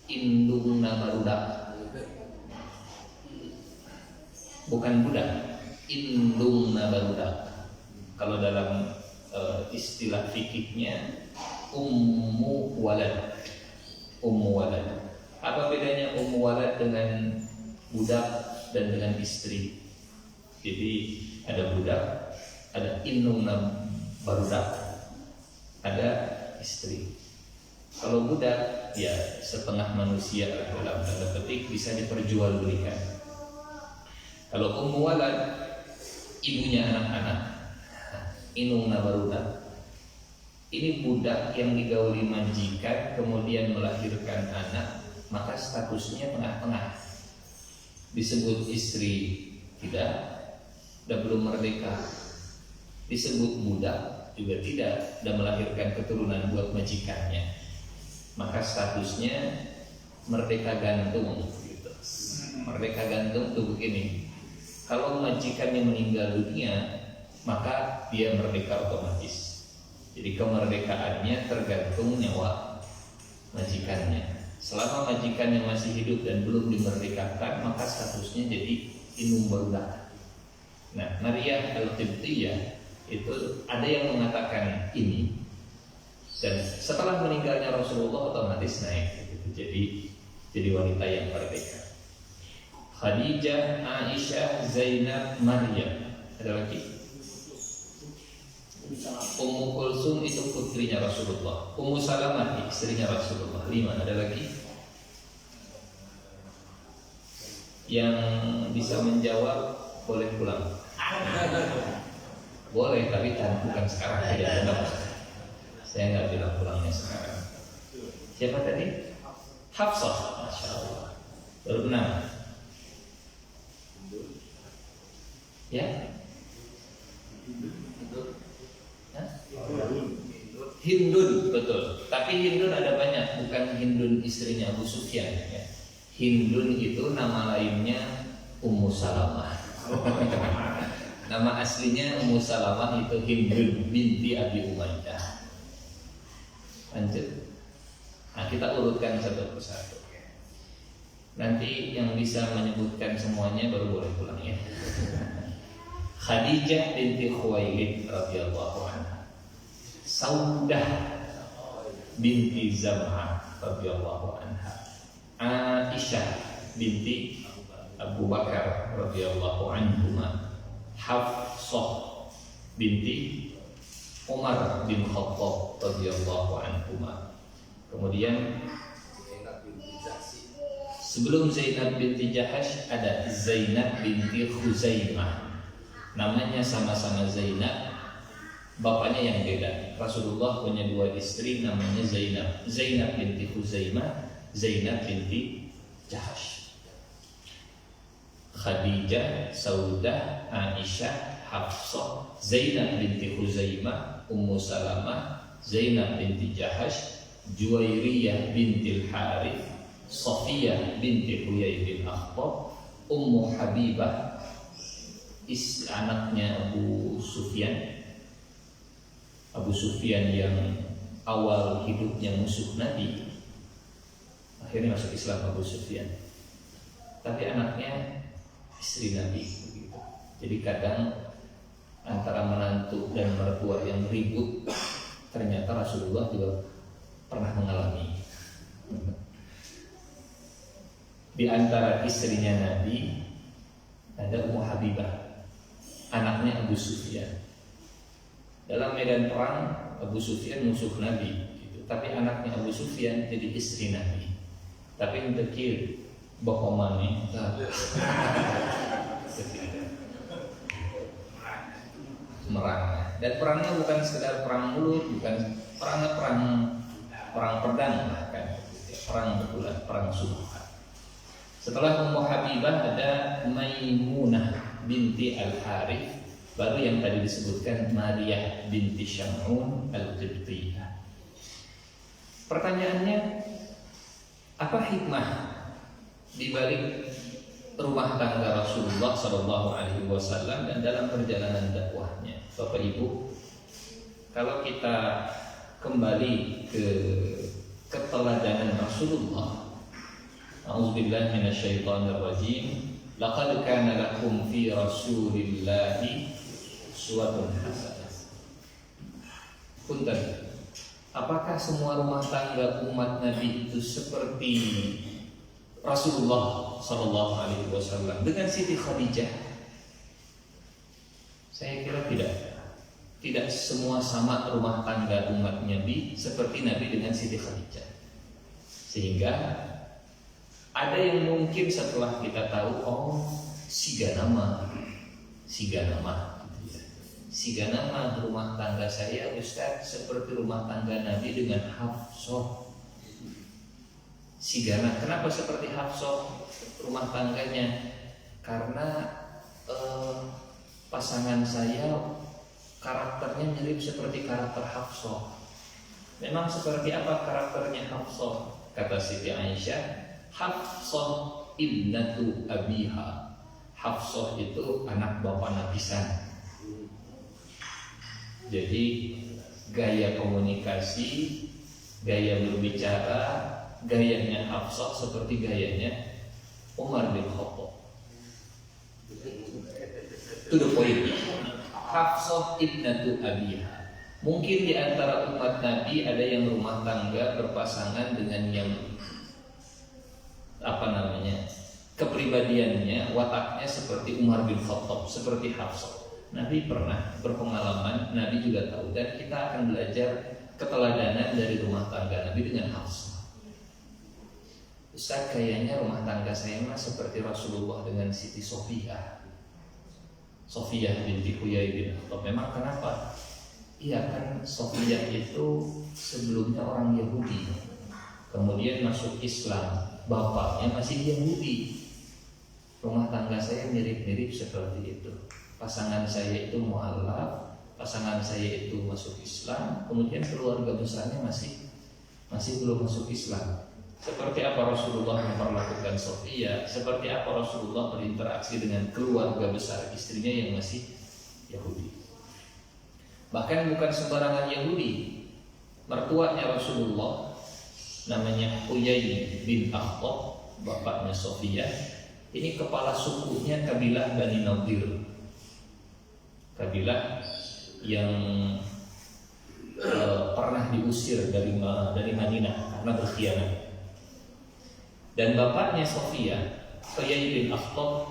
indung nama budak. bukan budak, indungna barudak. Kalau dalam istilah fikihnya ummu walad. Ummu walad. Apa bedanya ummu walad dengan budak dan dengan istri? Jadi ada budak, ada indungna barudak, ada istri. Kalau budak ya setengah manusia dalam tanda petik, bisa diperjualbelikan. Kalau ummu walad, ibunya anak-anak, indungna barudak. Ini budak yang digauli majikan kemudian melahirkan anak, maka statusnya tengah-tengah. Disebut istri tidak, dan belum merdeka. Disebut budak juga tidak, dan melahirkan keturunan buat majikannya, maka statusnya merdeka gantung gitu. Merdeka gantung tuh begini, kalau majikannya meninggal dunia, maka dia merdeka otomatis. Jadi kemerdekaannya tergantung nyawa majikannya. Selama majikannya masih hidup dan belum dimerdekakan, maka statusnya jadi indung barudak. Nah, Maria Al-Qibtiyah itu ada yang mengatakan ini, dan setelah meninggalnya Rasulullah otomatis naik gitu. Jadi wanita yang merdeka. Khadijah, Aisyah, Zainab, Maryam. Ada lagi? Ummu Kulsum itu putrinya Rasulullah. Ummu Salamah istrinya Rasulullah. 5. Ada lagi? Yang bisa menjawab boleh pulang. Boleh, tapi bukan sekarang, tidak benar. Saya nggak bilang pulangnya sekarang. Siapa tadi? Hafsah. Masya Allah. Baru 6. Ya? Hindun, betul. Tapi Hindun ada banyak, bukan Hindun istrinya Abu Sufyan ya. Hindun itu nama lainnya Ummu Salamah. Nama aslinya Ummu Salamah itu Hindun binti Abi Umayyah. Lanjut. Nah, kita urutkan satu persatu. Nanti yang bisa menyebutkan semuanya baru boleh pulang ya. Khadijah binti Khuwailid radhiyallahu anha. Saudah binti Zam'ah radhiyallahu anha. Aisyah binti Abu Bakar radhiyallahu anhuma. Hafsah binti Umar bin Khattab radhiyallahu anhuma. Kemudian sebelum Zainab binti Jahash ada Zainab binti Khuzaimah. Namanya sama-sama Zainab, bapaknya yang beda. Rasulullah punya 2 istri namanya Zainab. Zainab binti Khuzaimah, Zainab binti Jahash. Khadijah, Saudah, Aisyah, Hafsah, Zainab binti Khuzaimah, Ummu Salamah, Zainab binti Jahash, Juwairiyah binti Al-Harith, Safiyah binti Huyai bin Akhtab, Ummu Habibah, anaknya Abu Sufyan. Abu Sufyan yang awal hidupnya musuh Nabi, akhirnya masuk Islam Abu Sufyan. Tapi anaknya istri Nabi begitu. Jadi kadang antara menantu dan mertua yang ribut, ternyata Rasulullah juga pernah mengalami. Di antara istrinya Nabi ada Ummu Habibah, anaknya Abu Sufyan. Dalam medan perang Abu Sufyan musuh Nabi gitu. Tapi anaknya Abu Sufyan jadi istri Nabi. Tapi untuk bohongannya merang. Dan perangnya bukan sekedar perang mulut, bukan perang pedang, bahkan perang betulan, perang sumpah. Setelah Ummu Habibah ada Maimunah binti Al-Harith, baru yang tadi disebutkan Maria binti Syam'un Al-Qibtiyah. Pertanyaannya, apa hikmah di balik rumah tangga Rasulullah SAW dan dalam perjalanan dakwahnya? Bapak Ibu, kalau kita kembali ke keteladanan Rasulullah, A'udzubillahi minasyaitonirrajim, Laqad kana lakum fi Rasulillahi uswatun hasanah. Punten, apakah semua rumah tangga umat Nabi itu seperti Rasulullah Sallallahu Alaihi Wasallam dengan Siti Khadijah? Saya kira tidak. Tidak semua sama rumah tangga umat Nabi seperti Nabi dengan Siti Khadijah. Sehingga ada yang mungkin setelah kita tahu, oh siga nama rumah tangga saya Ustaz seperti rumah tangga Nabi dengan Hafsah. Sigana, kenapa seperti Hafsah rumah tangganya? Karena pasangan saya karakternya mirip seperti karakter Hafsah. Memang seperti apa karakternya Hafsah? Kata Siti Aisyah, Hafsah ibnatu abiha. Hafsah itu anak bapak nabisan. Jadi gaya komunikasi, gaya berbicara, gayanya Hafsah seperti gayanya Umar bin Khattab. To the point. Hafsah ibnatu abiha. Mungkin di antara umat Nabi ada yang rumah tangga berpasangan dengan yang kepribadiannya, wataknya seperti Umar bin Khattab, seperti Hafsah. Nabi pernah berpengalaman, Nabi juga tahu, dan kita akan belajar keteladanan dari rumah tangga Nabi dengan Hafsah. Ustaz, kayaknya rumah tangga saya mah seperti Rasulullah dengan Siti Sofiyah binti Huyai bin Akhtab. Memang kenapa? Iya kan, Sofiyah itu sebelumnya orang Yahudi, kemudian masuk Islam, bapaknya masih Yahudi. Rumah tangga saya mirip-mirip seperti itu. Pasangan saya itu mu'alaf, pasangan saya itu masuk Islam, kemudian keluarga besarnya masih belum masuk Islam. Seperti apa Rasulullah memperlakukan Sofiyah, seperti apa Rasulullah berinteraksi dengan keluarga besar istrinya yang masih Yahudi. Bahkan bukan sembarangan Yahudi. Mertuanya Rasulullah namanya Huyai bin Akhtab, bapaknya Sofiyah. Ini kepala sukunya kabilah Bani Nadir, kabilah yang pernah diusir dari Madinah karena berkhianat. Dan bapaknya Sofiyah, Huyai bin Akhtab,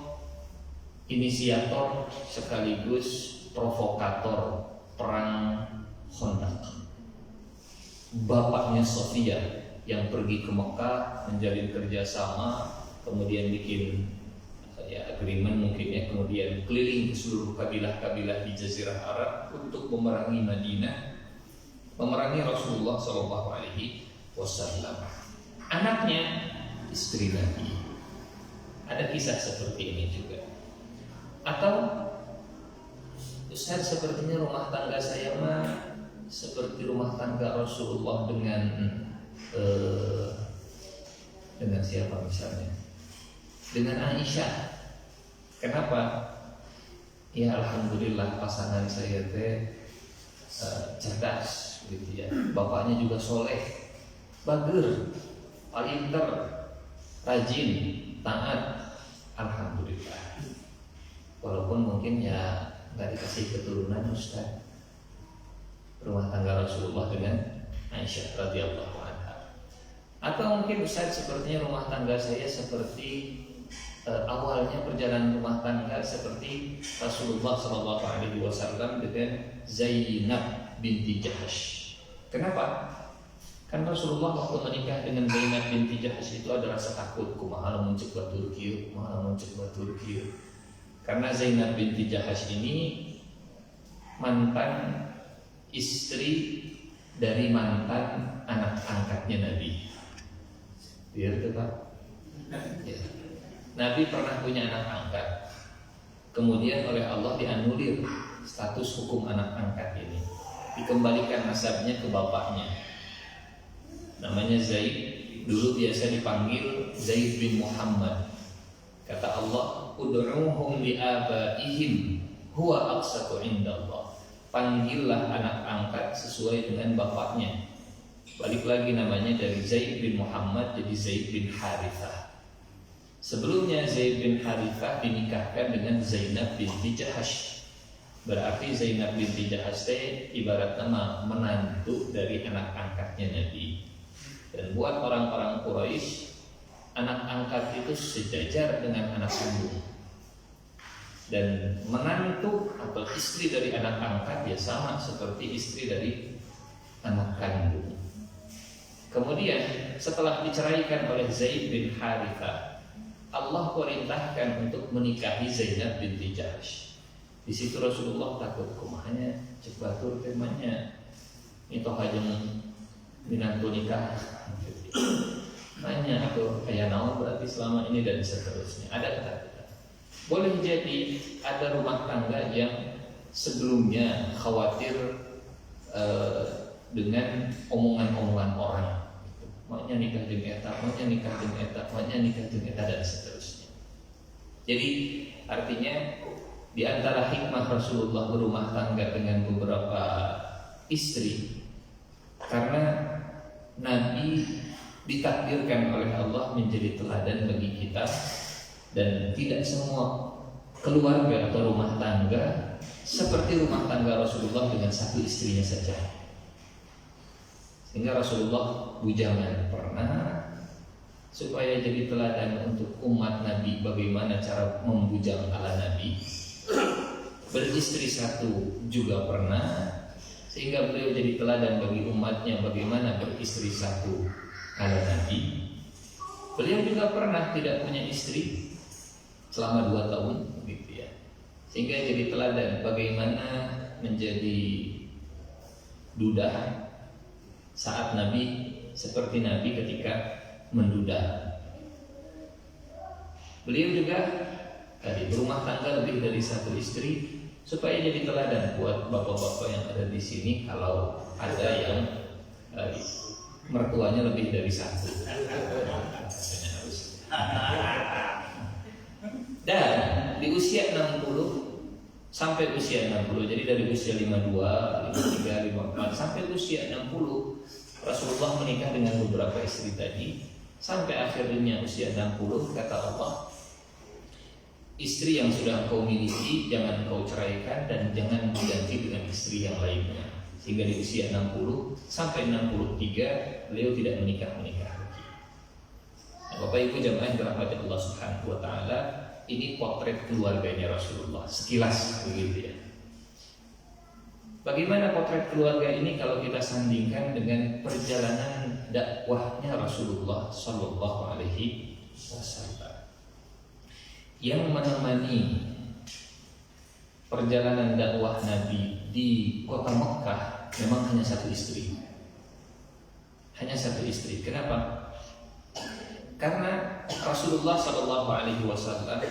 inisiator sekaligus provokator perang Khandaq. Bapaknya Sofiyah yang pergi ke Mekah menjalin kerjasama, kemudian bikin agreement mungkin ya, kemudian keliling ke seluruh kabilah-kabilah di Jazirah Arab untuk memerangi Madinah, memerangi Rasulullah Shallallahu Alaihi Wasallam. Anaknya istri Nabi. Ada kisah seperti ini juga. Atau Ustaz, sepertinya rumah tangga saya mah seperti rumah tangga Rasulullah dengan siapa misalnya? Dengan Aisyah. Kenapa? Ya alhamdulillah pasangan saya cerdas gitu ya. Bapaknya juga soleh, bager, pinter, rajin, taat. Alhamdulillah. Walaupun mungkin ya nggak dikasih keturunan Ustaz. Rumah tangga Rasulullah dengan Aisyah radhiyallahu anha. Atau mungkin Ustaz, sepertinya rumah tangga saya seperti awalnya perjalanan rumah tangga seperti Rasulullah Shallallahu Alaihi Wasallam dengan Zainab binti Jahash. Kenapa? Kan Rasulullah waktu menikah dengan Zainab binti Jahash itu ada rasa takut, kumaha muncul batur kieu. Karena Zainab binti Jahash ini mantan istri dari mantan anak angkatnya Nabi. Biar itu Pak. Ya. Nabi pernah punya anak angkat. Kemudian oleh Allah dianulir status hukum anak angkat ini. Dikembalikan nasabnya ke bapaknya. Namanya Zaid, dulu biasa dipanggil Zaid bin Muhammad. Kata Allah, ud'uhum li'abaihim huwa aqsatu indallah. Panggillah anak angkat sesuai dengan bapaknya. Balik lagi namanya dari Zaid bin Muhammad jadi Zaid bin Harithah. Sebelumnya Zaid bin Harithah dinikahkan dengan Zainab binti Jahash. Berarti Zainab binti Jahash ibarat nama menantu dari anak angkatnya Nabi. Dan buat orang-orang Quraisy, anak angkat itu sejajar dengan anak kandung. Dan menantu atau istri dari anak angkat ya sama seperti istri dari anak kandung. Kemudian setelah diceraikan oleh Zaid bin Harithah, Allah perintahkan untuk menikahi Zainab binti Jahsh. Di situ Rasulullah takut, kumahnya cek batur temanya itu hajeng minantu nikah. Nanya aku kayak naon berarti selama ini dan seterusnya. Ada ketakutan. Boleh jadi ada rumah tangga yang sebelumnya khawatir dengan omongan-omongan orang. Maunya nikah dengan eta, maunya nikah dengan eta, maunya nikah dengan eta dan seterusnya. Jadi artinya di antara hikmah Rasulullah berumah tangga dengan beberapa istri karena Nabi ditakdirkan oleh Allah menjadi teladan bagi kita dan tidak semua keluarga atau rumah tangga seperti rumah tangga Rasulullah dengan satu istrinya saja. Sehingga Rasulullah bujangan pernah supaya jadi teladan untuk umat Nabi bagaimana cara membujang ala Nabi. Beristri satu juga pernah sehingga beliau jadi teladan bagi umatnya bagaimana beristri satu ala Nabi. Beliau juga pernah tidak punya istri selama 2 tahun gitu ya. Sehingga jadi teladan bagaimana menjadi duda saat Nabi seperti Nabi ketika menduda. Beliau juga tadi berumah tangga lebih dari satu istri supaya jadi teladan buat bapak-bapak yang ada di sini kalau ada yang mertuanya lebih dari satu. Dan di usia 60 sampai usia 60, jadi dari usia 52, 53, 54 sampai usia 60 Rasulullah menikah dengan beberapa istri tadi sampai akhirnya usia 60 kata Allah, istri yang sudah engkau miliki jangan engkau ceraikan dan jangan diganti dengan istri yang lainnya. Sehingga di usia 60 sampai 63 beliau tidak menikah lagi. Nah, Bapak Ibu jamaah yang dirahmati Allah Subhanahu wa taala, ini potret keluarganya Rasulullah sekilas begitu ya. Bagaimana potret keluarga ini kalau kita sandingkan dengan perjalanan dakwahnya Rasulullah Shallallahu Alaihi Wasallam yang menemani perjalanan dakwah Nabi di kota Mekah memang hanya satu istri. Hanya satu istri. Kenapa? Karena Rasulullah Shallallahu Alaihi Wasallam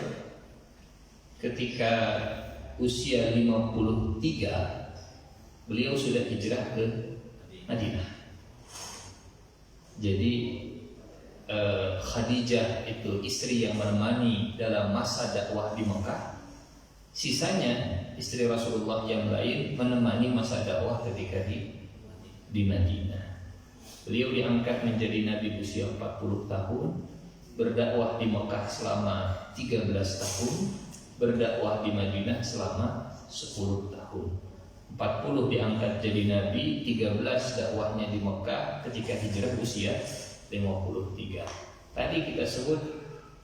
ketika usia 53 beliau sudah hijrah ke Madinah. Jadi Khadijah itu istri yang menemani dalam masa dakwah di Mekah. Sisanya istri Rasulullah yang lain menemani masa dakwah ketika di Madinah. Beliau diangkat menjadi nabi usia 40 tahun, berdakwah di Mekah selama 13 tahun, berdakwah di Madinah selama 10 tahun. 40 diangkat jadi nabi, 13 dakwahnya di Mekah ketika hijrah usia 53. Tadi kita sebut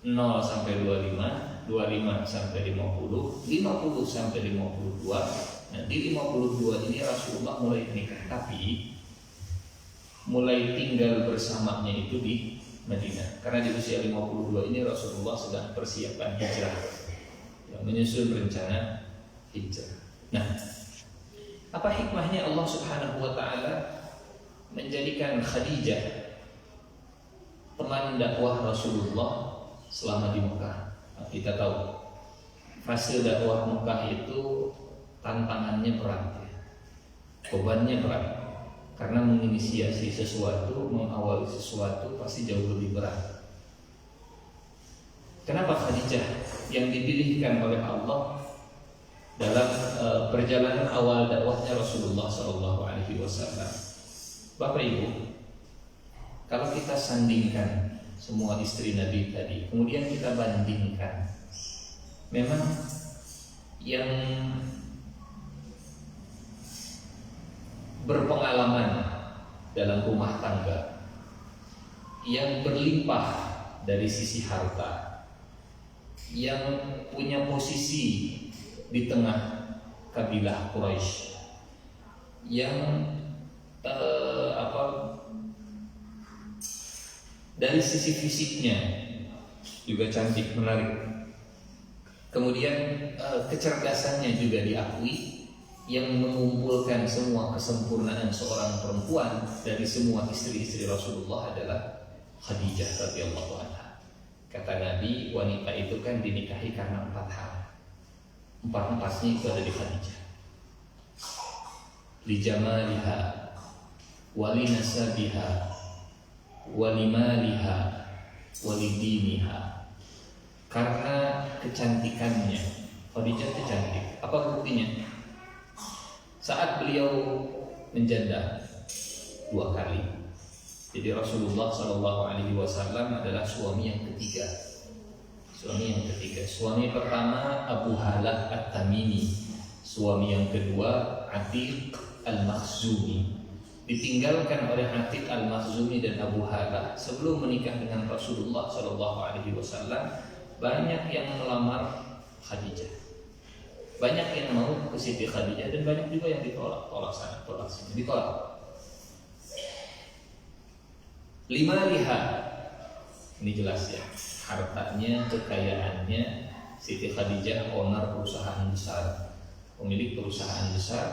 0 sampai 25, 25 sampai 50, 50 sampai 52. Nah, di 52 ini Rasulullah mulai menikah, tapi mulai tinggal bersamanya itu di Madinah. Karena di usia 52 ini Rasulullah sedang persiapan hijrah, menyusun rencana hijrah. Nah, apa hikmahnya Allah Subhanahu wa taala menjadikan Khadijah teman dakwah Rasulullah selama di Mekah? Nah, kita tahu fase dakwah Mekah itu tantangannya berat, bebannya berat. Karena menginisiasi sesuatu, mengawali sesuatu pasti jauh lebih berat. Kenapa Khadijah yang dipilihkan oleh Allah dalam perjalanan awal dakwahnya Rasulullah SAW? Bapak Ibu, kalau kita sandingkan semua istri Nabi tadi, kemudian kita bandingkan, memang yang berpengalaman dalam rumah tangga, yang berlimpah dari sisi harta, yang punya posisi di tengah kabilah Quraisy, yang dari sisi fisiknya juga cantik, menarik, kemudian kecerdasannya juga diakui, yang mengumpulkan semua kesempurnaan seorang perempuan dari semua istri-istri Rasulullah adalah Khadijah radhiyallahu anha. Kata Nabi, wanita itu kan dinikahi karena 4 hal. 4-4-nya itu ada di Khadijah. Li jamaliha, wali nasabiha, wali maliha, wali diniha. Karena kecantikannya, Khadijah itu cantik. Apa buktinya? Saat beliau menjanda 2 kali, jadi Rasulullah SAW adalah suami yang ketiga. Suami pertama Abu Halah At-Tamimi, suami yang kedua Atiq Al-Makhzumi. Ditinggalkan oleh Atiq Al-Makhzumi dan Abu Halah sebelum menikah dengan Rasulullah SAW. Banyak yang melamar Khadijah, banyak yang mau ke Siti Khadijah, dan banyak juga yang ditolak sini, ditolak. 5 lihat, ini jelas ya, hartanya, kekayaannya. Siti Khadijah owner perusahaan besar, pemilik perusahaan besar,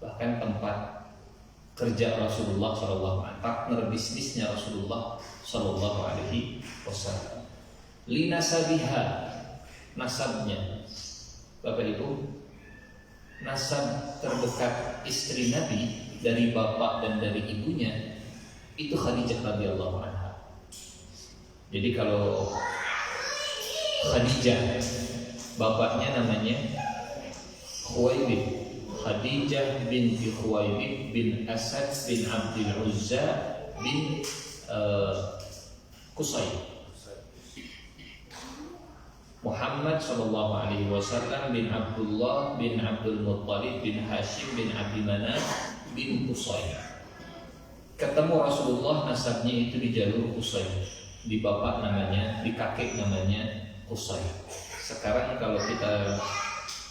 bahkan tempat kerja Rasulullah SAW, partner bisnisnya Rasulullah SAW. Linasabiha, nasabnya, Bapak Ibu, nasab terdekat istri Nabi dari bapak dan dari ibunya itu Khadijah radhiyallahu anha. Jadi kalau Khadijah, bapaknya namanya Khuwailid, Khadijah binti Khuwailid bin Asad bin Abdul Uzza bin Qusay. Muhammad sallallahu alaihi wasallam bin Abdullah bin Abdul Muttalib bin Hashim bin Abdi Manaf bin Qusay. Ketemu Rasulullah nasabnya itu di jalur Qusay, di bapak namanya, di kakek namanya Qusay. Sekarang kalau kita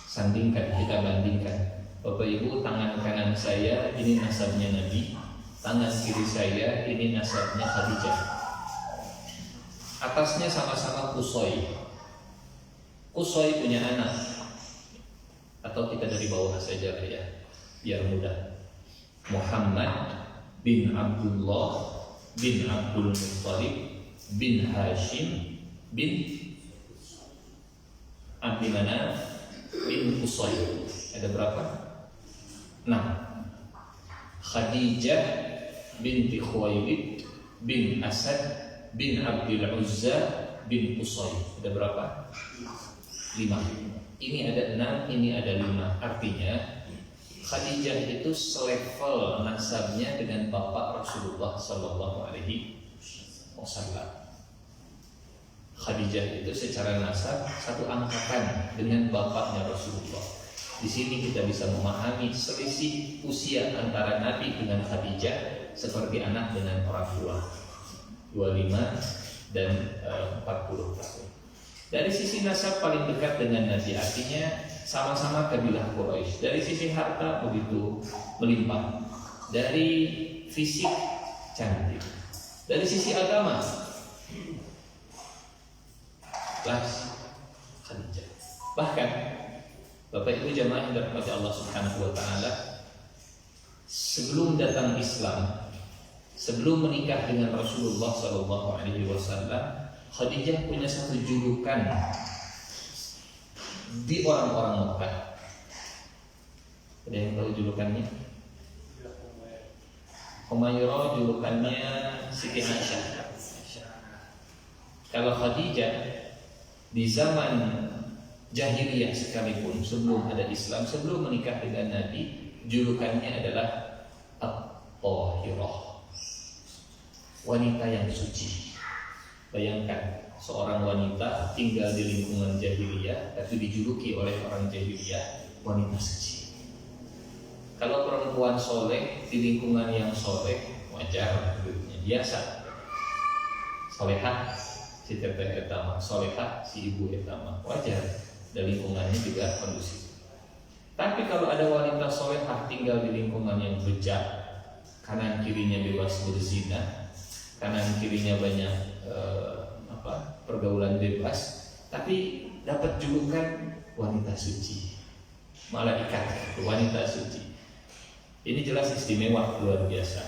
sandingkan, kita bandingkan, Bapak Ibu, tangan kanan saya ini nasabnya Nabi, tangan kiri saya ini nasabnya Khadijah. Atasnya sama-sama Qusay. Qusay punya anak, atau kita dari bawah saja ya, biar mudah. Muhammad bin Abdullah bin Abdul Muttalib bin Hashim bin Abdi Manaf bin Qusay. Ada berapa? 6. Khadijah binti Khuwailid bin Asad bin Abdul Uzza bin Qusay. Ada berapa? 5. Ini ada 6, ini ada 5. Artinya Khadijah itu selevel nasabnya dengan bapak Rasulullah Sallallahu Alaihi Wasallam. Khadijah itu secara nasab satu angkatan dengan bapaknya Rasulullah. Di sini kita bisa memahami selisih usia antara Nabi dengan Khadijah seperti anak dengan orang tua, 25 dan 40 tahun. Dari sisi nasab paling dekat dengan Nabi, artinya sama-sama kabilah Quraisy. Dari sisi harta begitu melimpah. Dari fisik cantik. Dari sisi agama kelas Khadijah. Bahkan Bapak Ibu jamaah yang dirahmati Allah Subhanahu wa taala, sebelum datang Islam, sebelum menikah dengan Rasulullah sallallahu alaihi wasallam, Khadijah punya satu julukan di orang-orang Mekah. Ada yang tahu julukannya? Humairah julukannya Siti Aisyah. Kalau Khadijah di zaman jahiliyah sekalipun, sebelum ada Islam, sebelum menikah dengan Nabi, julukannya adalah At-Tahirah, wanita yang suci. Bayangkan seorang wanita tinggal di lingkungan jahiliyah tapi dijuluki oleh orang jahiliyah wanita suci. Kalau perempuan soleh di lingkungan yang soleh wajar, biasa. Solehah si teteh etama, solehah si ibu etama, wajar. Dan lingkungannya juga kondusif. Tapi kalau ada wanita solehah tinggal di lingkungan yang bejat, kanan kirinya bebas berzina, kanan kirinya banyak pergaulan bebas, tapi dapat julukan wanita suci, malaikat, wanita suci. Ini jelas istimewa, luar biasa.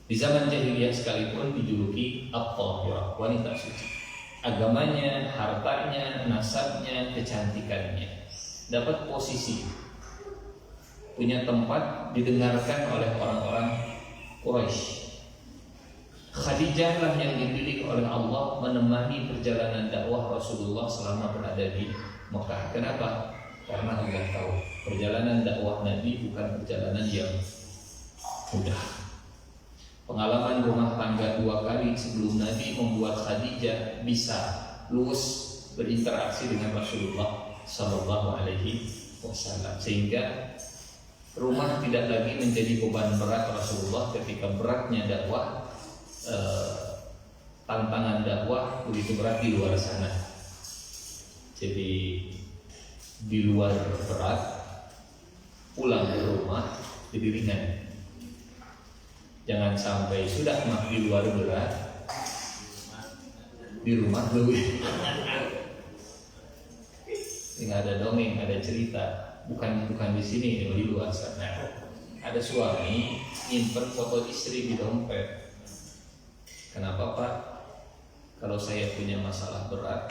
Di zaman jahiliyah sekalipun dijuluki at-tahirah, wanita suci. Agamanya, hartanya, nasabnya, kecantikannya dapat posisi, punya tempat didengarkan oleh orang-orang Quraisy. Khadijah lah yang dipilih oleh Allah menemani perjalanan dakwah Rasulullah selama berada di Mekah. Kenapa? Karena Allah tahu perjalanan dakwah Nabi bukan perjalanan yang mudah. Pengalaman rumah tangga 2 kali sebelum Nabi membuat Khadijah bisa luwes berinteraksi dengan Rasulullah Sallallahu Alaihi Wasallam, sehingga rumah tidak lagi menjadi beban berat Rasulullah ketika beratnya dakwah, tantangan dakwah begitu berat di luar sana. Jadi di luar berat, pulang ke rumah jadi ringan. Jangan sampai sudah di luar berat, di rumah lebih. Nggak ada dongeng, ada cerita. Bukan di sini, di luar sana. Ada suami nyimpen foto istri di dompet. Kenapa Pak? Kalau saya punya masalah berat,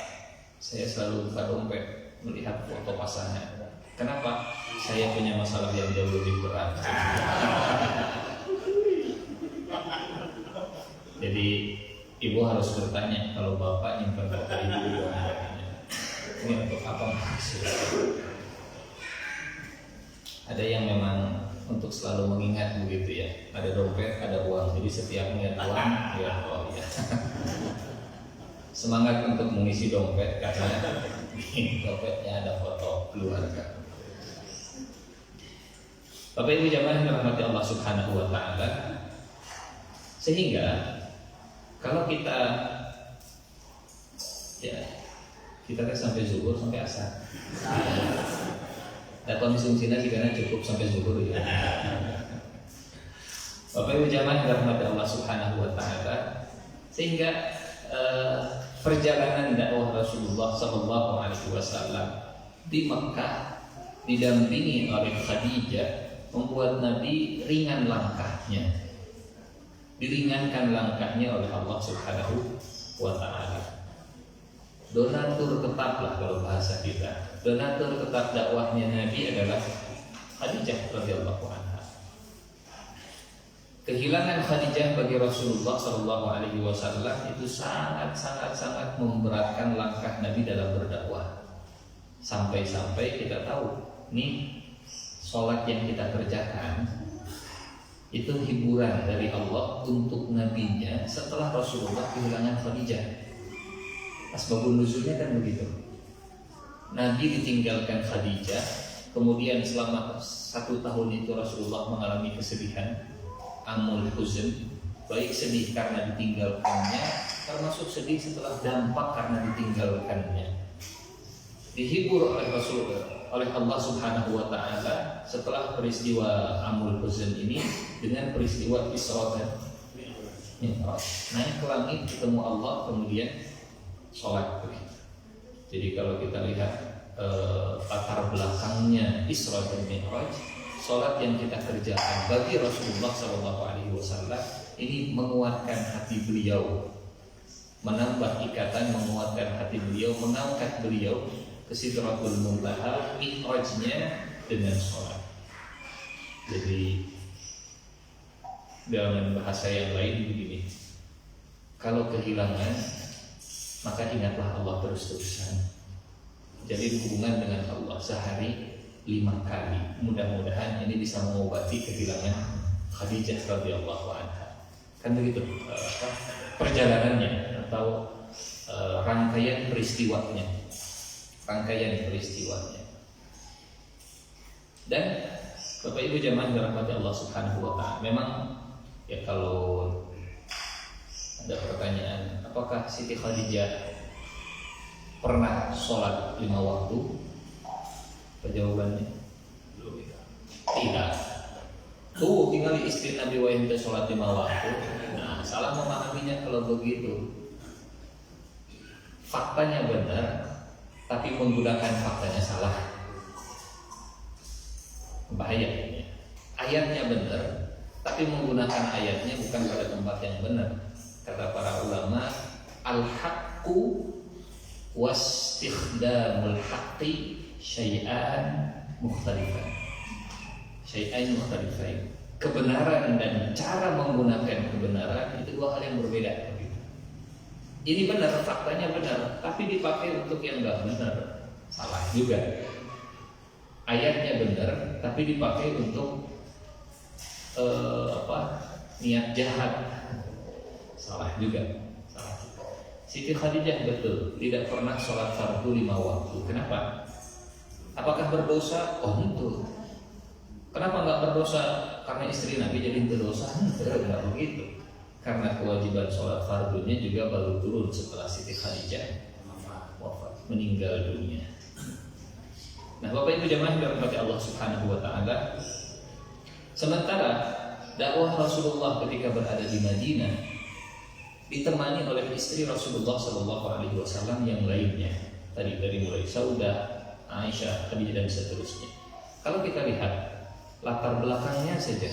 saya selalu buka dompet melihat foto pasangan. Kenapa? Saya punya masalah yang jauh lebih berat. Jadi ibu harus bertanya kalau bapak nyimpan foto ibu di dompetnya, ini untuk apa maksudnya? Ada yang memang untuk selalu mengingat begitu ya. Ada dompet, ada uang. Jadi setiap ingat uang, ya oh ya. Semangat untuk mengisi dompet karena di dompetnya ada foto keluarga. Bapak Ibu jamaah yang dirahmati Allah Subhanahu wa taala. Sehingga kalau kita sampai zuhur sampai asar. Dan konsumsinya karena cukup sampai zuhur ya. Bapak Ibu jamaah yang dirahmati Allah Subhanahu wa taala. Sehingga perjalanan dakwah Rasulullah sallallahu alaihi wasallam di Mekah didampingi oleh Khadijah membuat Nabi ringan langkahnya. Diringankan langkahnya oleh Allah Subhanahu wa taala. Donatur tetaplah kalau bahasa kita. Donatur tetap dakwahnya Nabi adalah Khadijah radhiyallahu anha. Kehilangan Khadijah bagi Rasulullah sallallahu alaihi wasallam itu sangat memberatkan langkah Nabi dalam berdakwah. Sampai-sampai kita tahu, nih sholat yang kita kerjakan itu hiburan dari Allah untuk nabinya setelah Rasulullah kehilangan Khadijah. Asbabun nuzulnya kan begitu. Nabi ditinggalkan Khadijah, kemudian selama 1 tahun itu Rasulullah mengalami kesedihan, amul huzn, baik sedih karena ditinggalkannya, termasuk sedih setelah dampak karena ditinggalkannya. Dihibur oleh Rasulullah, oleh Allah Subhanahu wa taala setelah peristiwa amul huzn ini dengan peristiwa Isra dan Mi'raj. Naik ke langit ketemu Allah, kemudian sholat. Jadi kalau kita lihat latar belakangnya Isra dan Mi'raj, sholat yang kita kerjakan bagi Rasulullah SAW ini menguatkan hati beliau, menambah ikatan, menguatkan hati beliau, mengangkat beliau ke Sidratul Muntaha, Mi'rajnya dengan sholat. Jadi dalam bahasa yang lain begini, kalau kehilangan maka ingatlah Allah terus-terusan. Jadi hubungan dengan Allah sehari 5 kali. Mudah-mudahan ini bisa mengobati kehilangan Khadijah radhiyallahu anha. Kan begitu perjalanannya. rangkaian peristiwanya. Dan Bapak Ibu jamaah dirahmati Allah Subhanahu wa taala, memang ya kalau ada pertanyaan, apakah Siti Khadijah pernah sholat 5 waktu? Jawabannya tidak. Tuh tinggal istri Nabi wa ente sholat 5 waktu. Nah, salah memahaminya kalau begitu. Faktanya benar, tapi menggunakan faktanya salah. Bahaya. Ayatnya benar, tapi menggunakan ayatnya bukan pada tempat yang benar. Kata para ulama, al-haqqu wastikhdamul haqqi syai'an mukhtalifain. Kebenaran dan cara menggunakan kebenaran itu dua hal yang berbeda. Ini benar, faktanya benar, tapi dipakai untuk yang enggak benar, salah juga. Ayatnya benar, tapi dipakai untuk niat jahat, salah juga. Siti Khadijah betul tidak pernah sholat fardu 5 waktu. Kenapa? Apakah berdosa? Oh tentu. Kenapa nggak berdosa? Karena istri Nabi jadi berdosa? Enggak begitu. Karena kewajiban sholat fardunya juga baru turun setelah Siti Khadijah wafat, meninggal dunia. Nah, Bapak Ibu jamaah dirahmati Allah Subhanahu wa taala, sementara dakwah Rasulullah ketika berada di Madinah ditemani oleh istri Rasulullah Shallallahu Alaihi Wasallam yang lainnya, tadi dari mulai Saudah, Aisyah, Khadijah dan seterusnya. Kalau kita lihat latar belakangnya saja,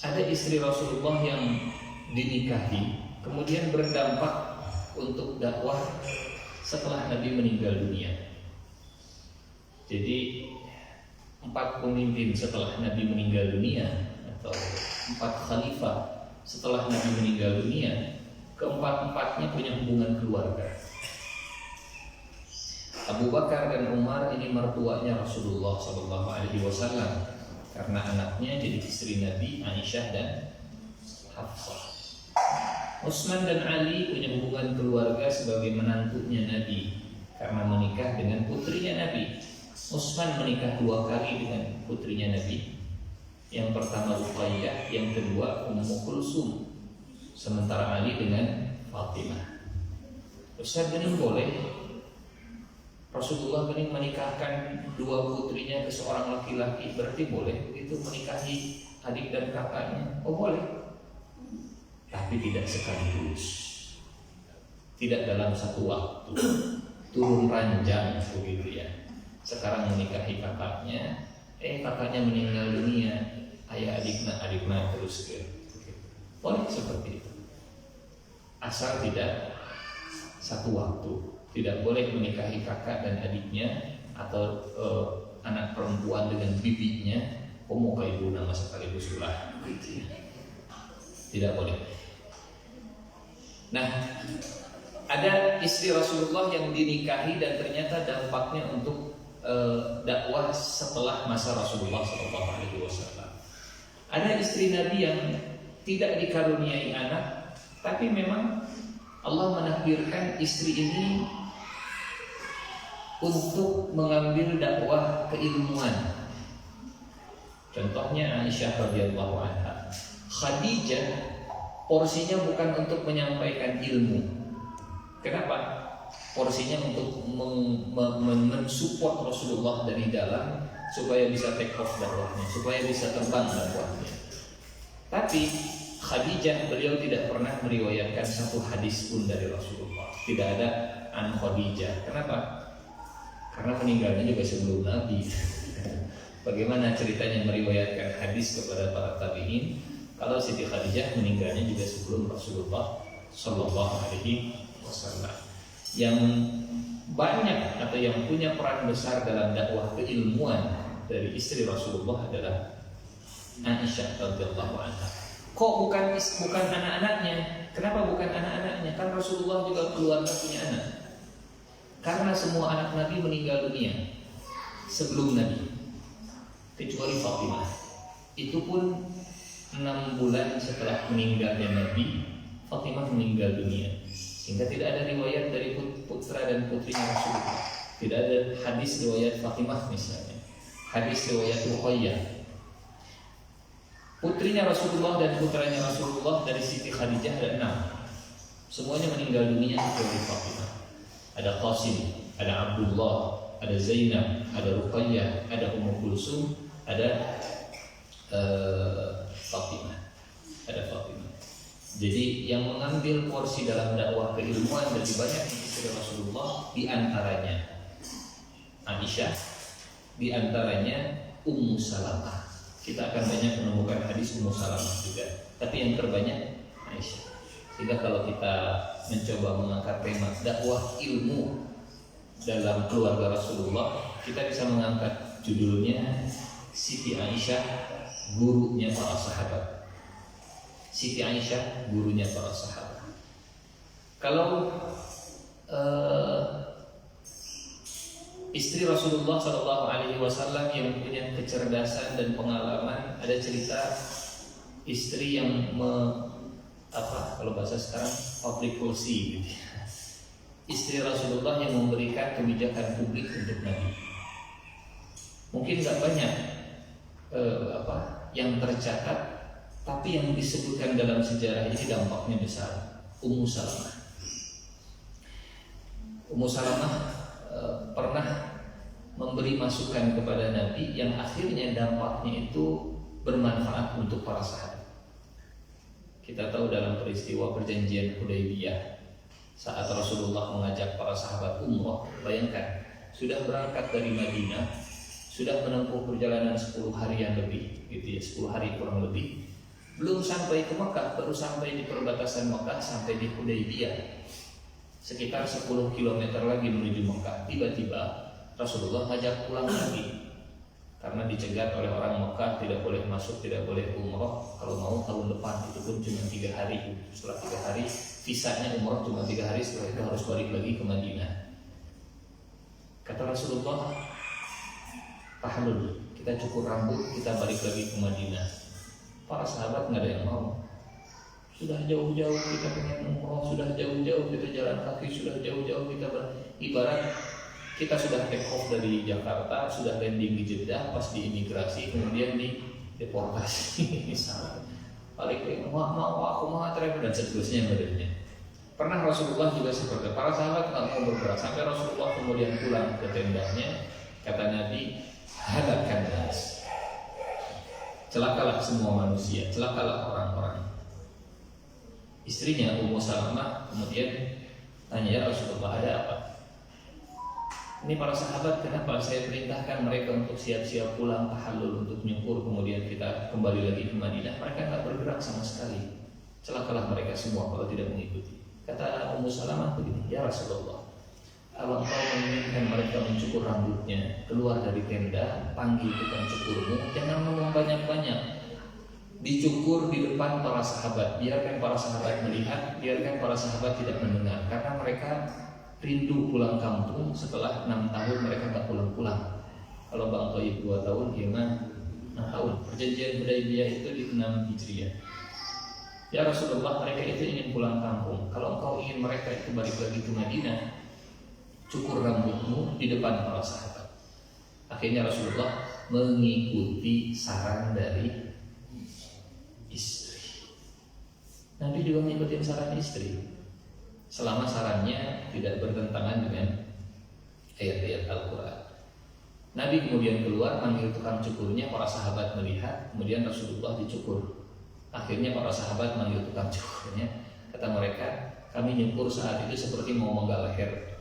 ada istri Rasulullah yang dinikahi, kemudian berdampak untuk dakwah setelah Nabi meninggal dunia. Jadi 4 pemimpin setelah Nabi meninggal dunia, atau 4 khalifah setelah Nabi meninggal dunia, keempat-empatnya punya hubungan keluarga. Abu Bakar dan Umar ini mertuanya Rasulullah Shallallahu Alaihi Wasallam, karena anaknya jadi istri Nabi, Aisyah dan Hafsah. Utsman dan Ali punya hubungan keluarga sebagai menantunya Nabi, karena menikah dengan putrinya Nabi. Utsman menikah 2 kali dengan putrinya Nabi. Yang pertama Ruqayyah, yang kedua Ummu Kulsum. Sementara Ali dengan Fatimah. Ustaz bening boleh Rasulullah bening menikahkan 2 putrinya ke seorang laki-laki, berarti boleh begitu menikahi adik dan kakaknya? Oh boleh, tapi tidak sekaligus, tidak dalam satu waktu, turun ranjang begitu ya. Sekarang menikahi kakaknya, kakaknya meninggal dunia, ayah adiknya terus ke. Boleh seperti itu, asal tidak satu waktu. Tidak boleh menikahi kakak dan adiknya, atau anak perempuan dengan bibinya, mau ke ibu nama sekaligus ulah. Tidak boleh. Nah, ada istri Rasulullah yang dinikahi dan ternyata dampaknya untuk dakwah setelah masa Rasulullah SAW. Ada istri Nabi yang tidak dikaruniai anak, tapi memang Allah menakdirkan istri ini untuk mengambil dakwah keilmuan. Contohnya Aisyah radhiyallahu anha. Khadijah porsinya bukan untuk menyampaikan ilmu. Kenapa? Porsinya untuk mensupport Rasulullah dari dalam supaya bisa take off dakwahnya, supaya bisa terbang dakwahnya. Tapi Khadijah, beliau tidak pernah meriwayatkan satu hadis pun dari Rasulullah. Tidak ada an Khadijah. Kenapa? Karena meninggalnya juga sebelum Nabi. Bagaimana ceritanya meriwayatkan hadis kepada para tabi'in kalau Siti Khadijah meninggalnya juga sebelum Rasulullah Shallallahu Alaihi Wasallam. Yang banyak atau yang punya peran besar dalam dakwah keilmuan dari istri Rasulullah adalah Aisyah radhiyallahu anha. Kok bukan anak-anaknya? Kenapa bukan anak-anaknya? Kan Rasulullah juga keluarga punya anak. Karena semua anak Nabi meninggal dunia sebelum Nabi, kecuali Fatimah. Itu pun 6 bulan setelah meninggalnya Nabi, Fatimah meninggal dunia, sehingga tidak ada riwayat dari putra dan putrinya Rasulullah. Tidak ada hadis riwayat Fatimah misalnya, hadis riwayat Ruqayyah. Putrinya Rasulullah dan putranya Rasulullah dari Siti Khadijah ada 6. Semuanya meninggal dunia kecuali Fatimah. Ada Qasim, ada Abdullah, ada Zainab, ada Ruqayyah, ada Ummu Kulsum, ada Fatimah. Ada Fatimah. Jadi yang mengambil porsi dalam dakwah keilmuan dari banyak istri Rasulullah, di antaranya Aisyah, di antaranya Ummu Salamah. Kita akan banyak menemukan hadis Ummu Salamah juga, tapi yang terbanyak Aisyah. Sehingga kalau kita mencoba mengangkat tema dakwah ilmu dalam keluarga Rasulullah, kita bisa mengangkat judulnya Siti Aisyah, gurunya para sahabat. Siti Aisyah, gurunya para sahabat. Kalau istri Rasulullah SAW yang punya kecerdasan dan pengalaman, ada cerita istri yang kalau bahasa sekarang public policy gitu. Istri Rasulullah yang memberikan kebijakan publik untuk Nabi. Mungkin nggak banyak yang tercatat, tapi yang disebutkan dalam sejarah ini dampaknya besar. Ummu Salamah. Ummu Salamah pernah memberi masukan kepada Nabi yang akhirnya dampaknya itu bermanfaat untuk para sahabat. Kita tahu dalam peristiwa perjanjian Hudaybiyah, saat Rasulullah mengajak para sahabat umrah, bayangkan sudah berangkat dari Madinah, sudah menempuh perjalanan 10 harian lebih, gitu ya, 10 hari kurang lebih. Belum sampai ke Mekah, baru sampai di perbatasan Mekah, sampai di Hudaybiyah, sekitar 10 km lagi menuju Mekah. Tiba-tiba Rasulullah ngajak pulang lagi, karena dicegat oleh orang Mekah, tidak boleh masuk, tidak boleh umrah. Kalau mau tahun depan, itu pun cuma 3 hari. Setelah 3 hari, visanya umrah cuma 3 hari, setelah itu harus balik lagi ke Madinah. Kata Rasulullah, tahlul, kita cukur rambut, kita balik lagi ke Madinah. Para sahabat nggak ada yang mau. Sudah jauh-jauh kita pengen umroh, sudah jauh-jauh kita jalan kaki, sudah jauh-jauh kita ibarat kita sudah take off dari Jakarta, sudah landing di Jeddah, pas di imigrasi, kemudian di deportasi misalnya. Balik ke mau aku mau travel dan seterusnya modelnya. Pernah Rasulullah juga seperti para sahabat nggak mau bergerak, sampai Rasulullah kemudian pulang ke tendanya. Kata Nabi, halakkan nas, celakalah semua manusia, celakalah orang-orang. Istrinya Ummu Salamah kemudian tanya, ya Rasulullah, ada apa? Ini para sahabat, kenapa saya perintahkan mereka untuk siap-siap pulang tahallul untuk nyukur, kemudian kita kembali lagi ke Madinah, mereka nggak bergerak sama sekali. Celakalah mereka semua kalau tidak mengikuti. Kata Ummu Salamah begini, ya Rasulullah, kalau engkau menginginkan mereka mencukur rambutnya, keluar dari tenda, panggil tukang cukurmu, jangan ngomong banyak-banyak, dicukur di depan para sahabat, biarkan para sahabat melihat, biarkan para sahabat tidak mendengar, karena mereka rindu pulang kampung. Setelah 6 tahun mereka nggak pulang-pulang. Kalau Bang Toib 2 tahun, Hilman 6 tahun. Perjanjian Hudaybiyah itu di 6 Hijriah. Ya Rasulullah, mereka itu ingin pulang kampung. Kalau engkau ingin mereka itu balik lagi ke Madinah, cukur rambutmu di depan para sahabat. Akhirnya Rasulullah mengikuti saran dari istri. Nabi juga mengikuti saran istri, selama sarannya tidak bertentangan dengan ayat-ayat Al-Quran. Nabi kemudian keluar manggil tukang cukurnya, para sahabat melihat, kemudian Rasulullah dicukur. Akhirnya para sahabat manggil tukang cukurnya, kata mereka, kami nyukur saat itu seperti mau menggal leher.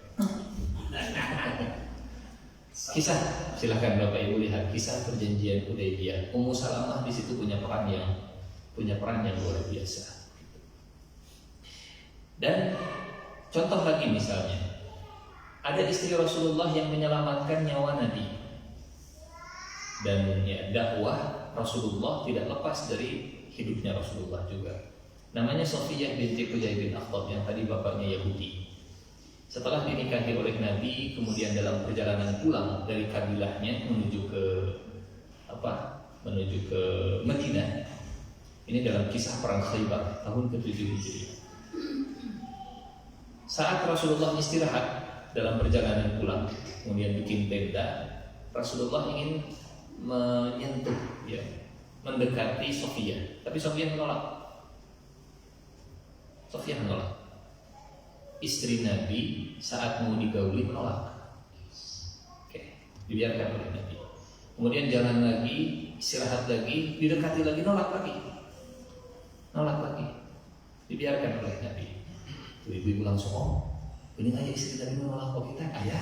Kisah, silahkan Bapak Ibu lihat kisah perjanjian Hudaybiyah. Ummu Salamah di situ punya peran yang luar biasa. Dan contoh lagi misalnya, ada istri Rasulullah yang menyelamatkan nyawa Nabi. Dan ya, dakwah Rasulullah tidak lepas dari hidupnya Rasulullah juga. Namanya Sofiyah binti Huyai bin Akhtab, yang tadi bapaknya Yahudi. Setelah dinikahi oleh Nabi, kemudian dalam perjalanan pulang dari kabilahnya menuju ke Madinah. Ini dalam kisah perang Khaybar tahun ke-7 Hijriah. Saat Rasulullah istirahat dalam perjalanan pulang, kemudian bikin tenda, Rasulullah ingin menyentuh, ya, mendekati Sofia, tapi Sofia menolak. Sofia menolak. Istri Nabi saat mau digauli menolak. Oke, dibiarkan oleh Nabi. Kemudian jalan lagi, istirahat lagi, didekati lagi, nolak lagi, dibiarkan oleh Nabi. Ibu-ibu langsung, oh, ini aja istri Nabi menolak, kok kita ayah.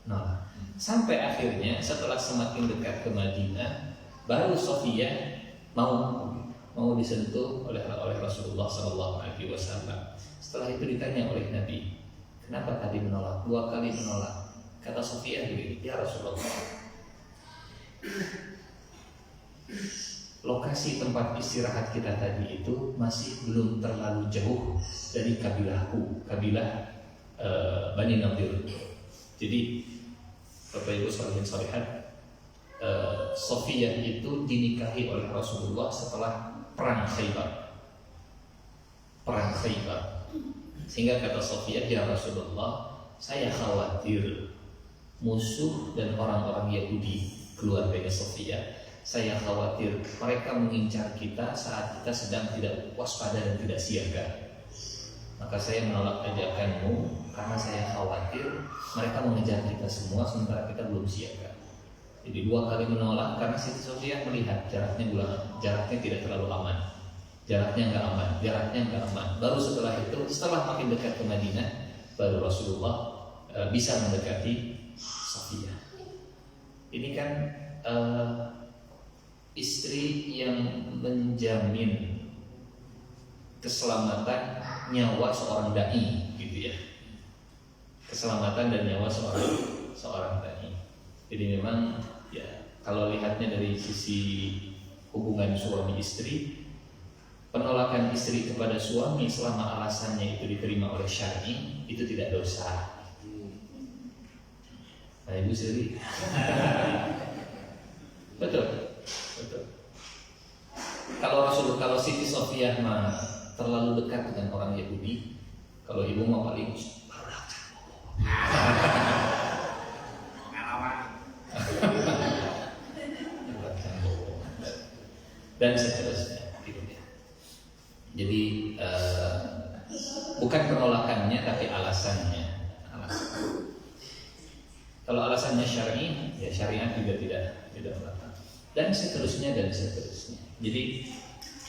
Nolak. Sampai akhirnya setelah semakin dekat ke Madinah, baru Sofia mau disentuh oleh Rasulullah SAW. Setelah itu ditanya oleh Nabi, kenapa tadi menolak? 2 kali menolak. Kata Sofia begini, ya Rasulullah, lokasi tempat istirahat kita tadi itu masih belum terlalu jauh dari kabilahku, kabilah Bani Nadir. Jadi Bapak Ibu sekalian sholihat, Sofia itu dinikahi oleh Rasulullah setelah perang Khaybar. Sehingga kata Sofia, ya Rasulullah, saya khawatir musuh dan orang-orang Yahudi keluarganya Sofia. Saya khawatir mereka mengincar kita saat kita sedang tidak waspada dan tidak siaga. Maka saya menolak ajakanmu karena saya khawatir mereka mengejar kita semua sementara kita belum siaga. Jadi 2 kali menolak karena Siti Sofia melihat jaraknya tidak terlalu aman. Jaraknya nggak aman. Baru setelah itu, setelah makin dekat ke Madinah, baru Rasulullah bisa mendekati Sofia. Ini kan istri yang menjamin keselamatan nyawa seorang dai, gitu ya. Keselamatan dan nyawa seorang dai. Jadi memang ya, kalau lihatnya dari sisi hubungan suami istri, penolakan istri kepada suami selama alasannya itu diterima oleh syar'i itu tidak dosa. Nah, Ibu Sri. Betul. Kalau Siti Sofia mah terlalu dekat dengan orang Yahudi, kalau ibu mau paling dan seterusnya, gitu ya. Jadi bukan penolakannya tapi alasannya. Kalau alasannya syar'i, ya syariat juga tidak melarang. Dan seterusnya. Jadi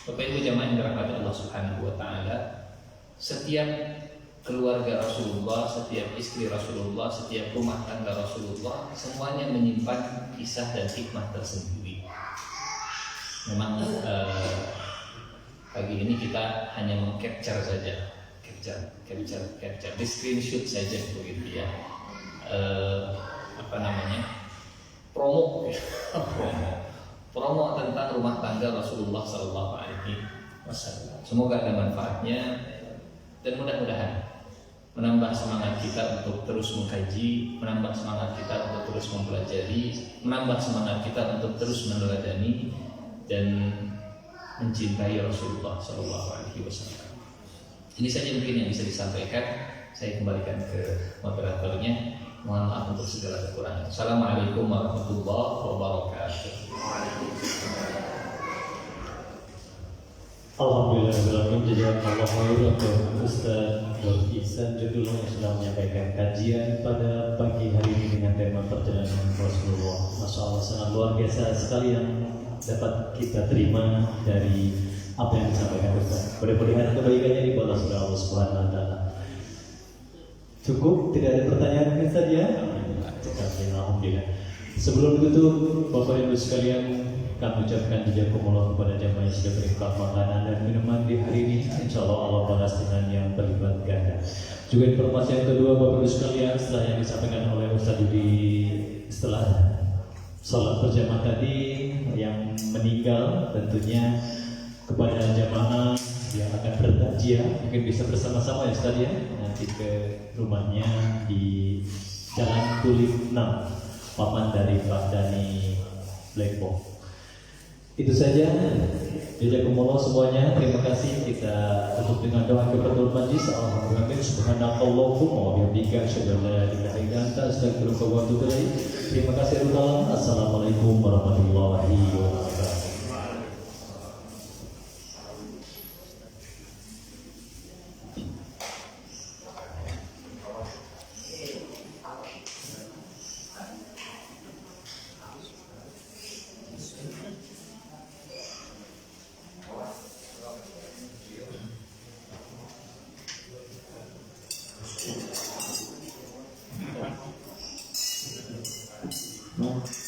Bapak Ibu jamaah yang dirahmati Allah Subhanahu wa taala, setiap keluarga Rasulullah, setiap istri Rasulullah, setiap rumah tangga Rasulullah, semuanya menyimpan kisah dan hikmah tersendiri. Memang pagi ini kita hanya meng-capture saja, capture, di screenshot saja begitu ya. Promo tentang rumah tangga Rasulullah SAW. Semoga ada manfaatnya dan mudah-mudahan menambah semangat kita untuk terus mengkaji, menambah semangat kita untuk terus mempelajari, menambah semangat kita untuk terus meneladani dan mencintai Rasulullah SAW. Ini saja mungkin yang bisa disampaikan. Saya kembalikan ke moderatornya. Mohon maaf untuk segala kekurangan. Assalamualaikum warahmatullahi wabarakatuh. Alhamdulillah, jazakallahu khairan untuk Ustaz Nur Ihsan Judullah yang sudah menyampaikan kajian pada pagi hari ini dengan tema perjalanan Rasulullah. Masya Allah, sangat luar biasa sekali yang dapat kita terima dari apa yang disampaikan Ustaz. Mudah-mudahan kebaikannya dibalas oleh Allah Subhanahu wa taala. Cukup, tidak ada pertanyaan Ustaz ya? Alhamdulillah. Sebelum ditutup, Bapak Ibu sekalian, kami ucapkan jazakumullah kepada jamaah yang sudah berinfak makanan dan minuman di hari ini. Insya Allah balas dengan yang berlipat ganda. Juga informasi yang kedua, Bapak Ibu sekalian, setelah yang disampaikan oleh Ustaz Yudi setelah sholat berjamaah tadi, yang meninggal tentunya kepada jamaah yang akan bertakziah, mungkin bisa bersama-sama ya Ustaz ya, nanti ke rumahnya di Jalan Tulip 6, paman dari Pak Dani Blackbox. Itu saja Jazakumullah semuanya. Terima kasih. Kita tutup dengan doa kifaratul majlis. Alhamdulillah subhanakallahumma wa bihamdika asyhadu an la ilaha illa anta astaghfiruka wa atubu ilaik. Terima kasih. Assalamualaikum warahmatullahi wabarakatuh. No.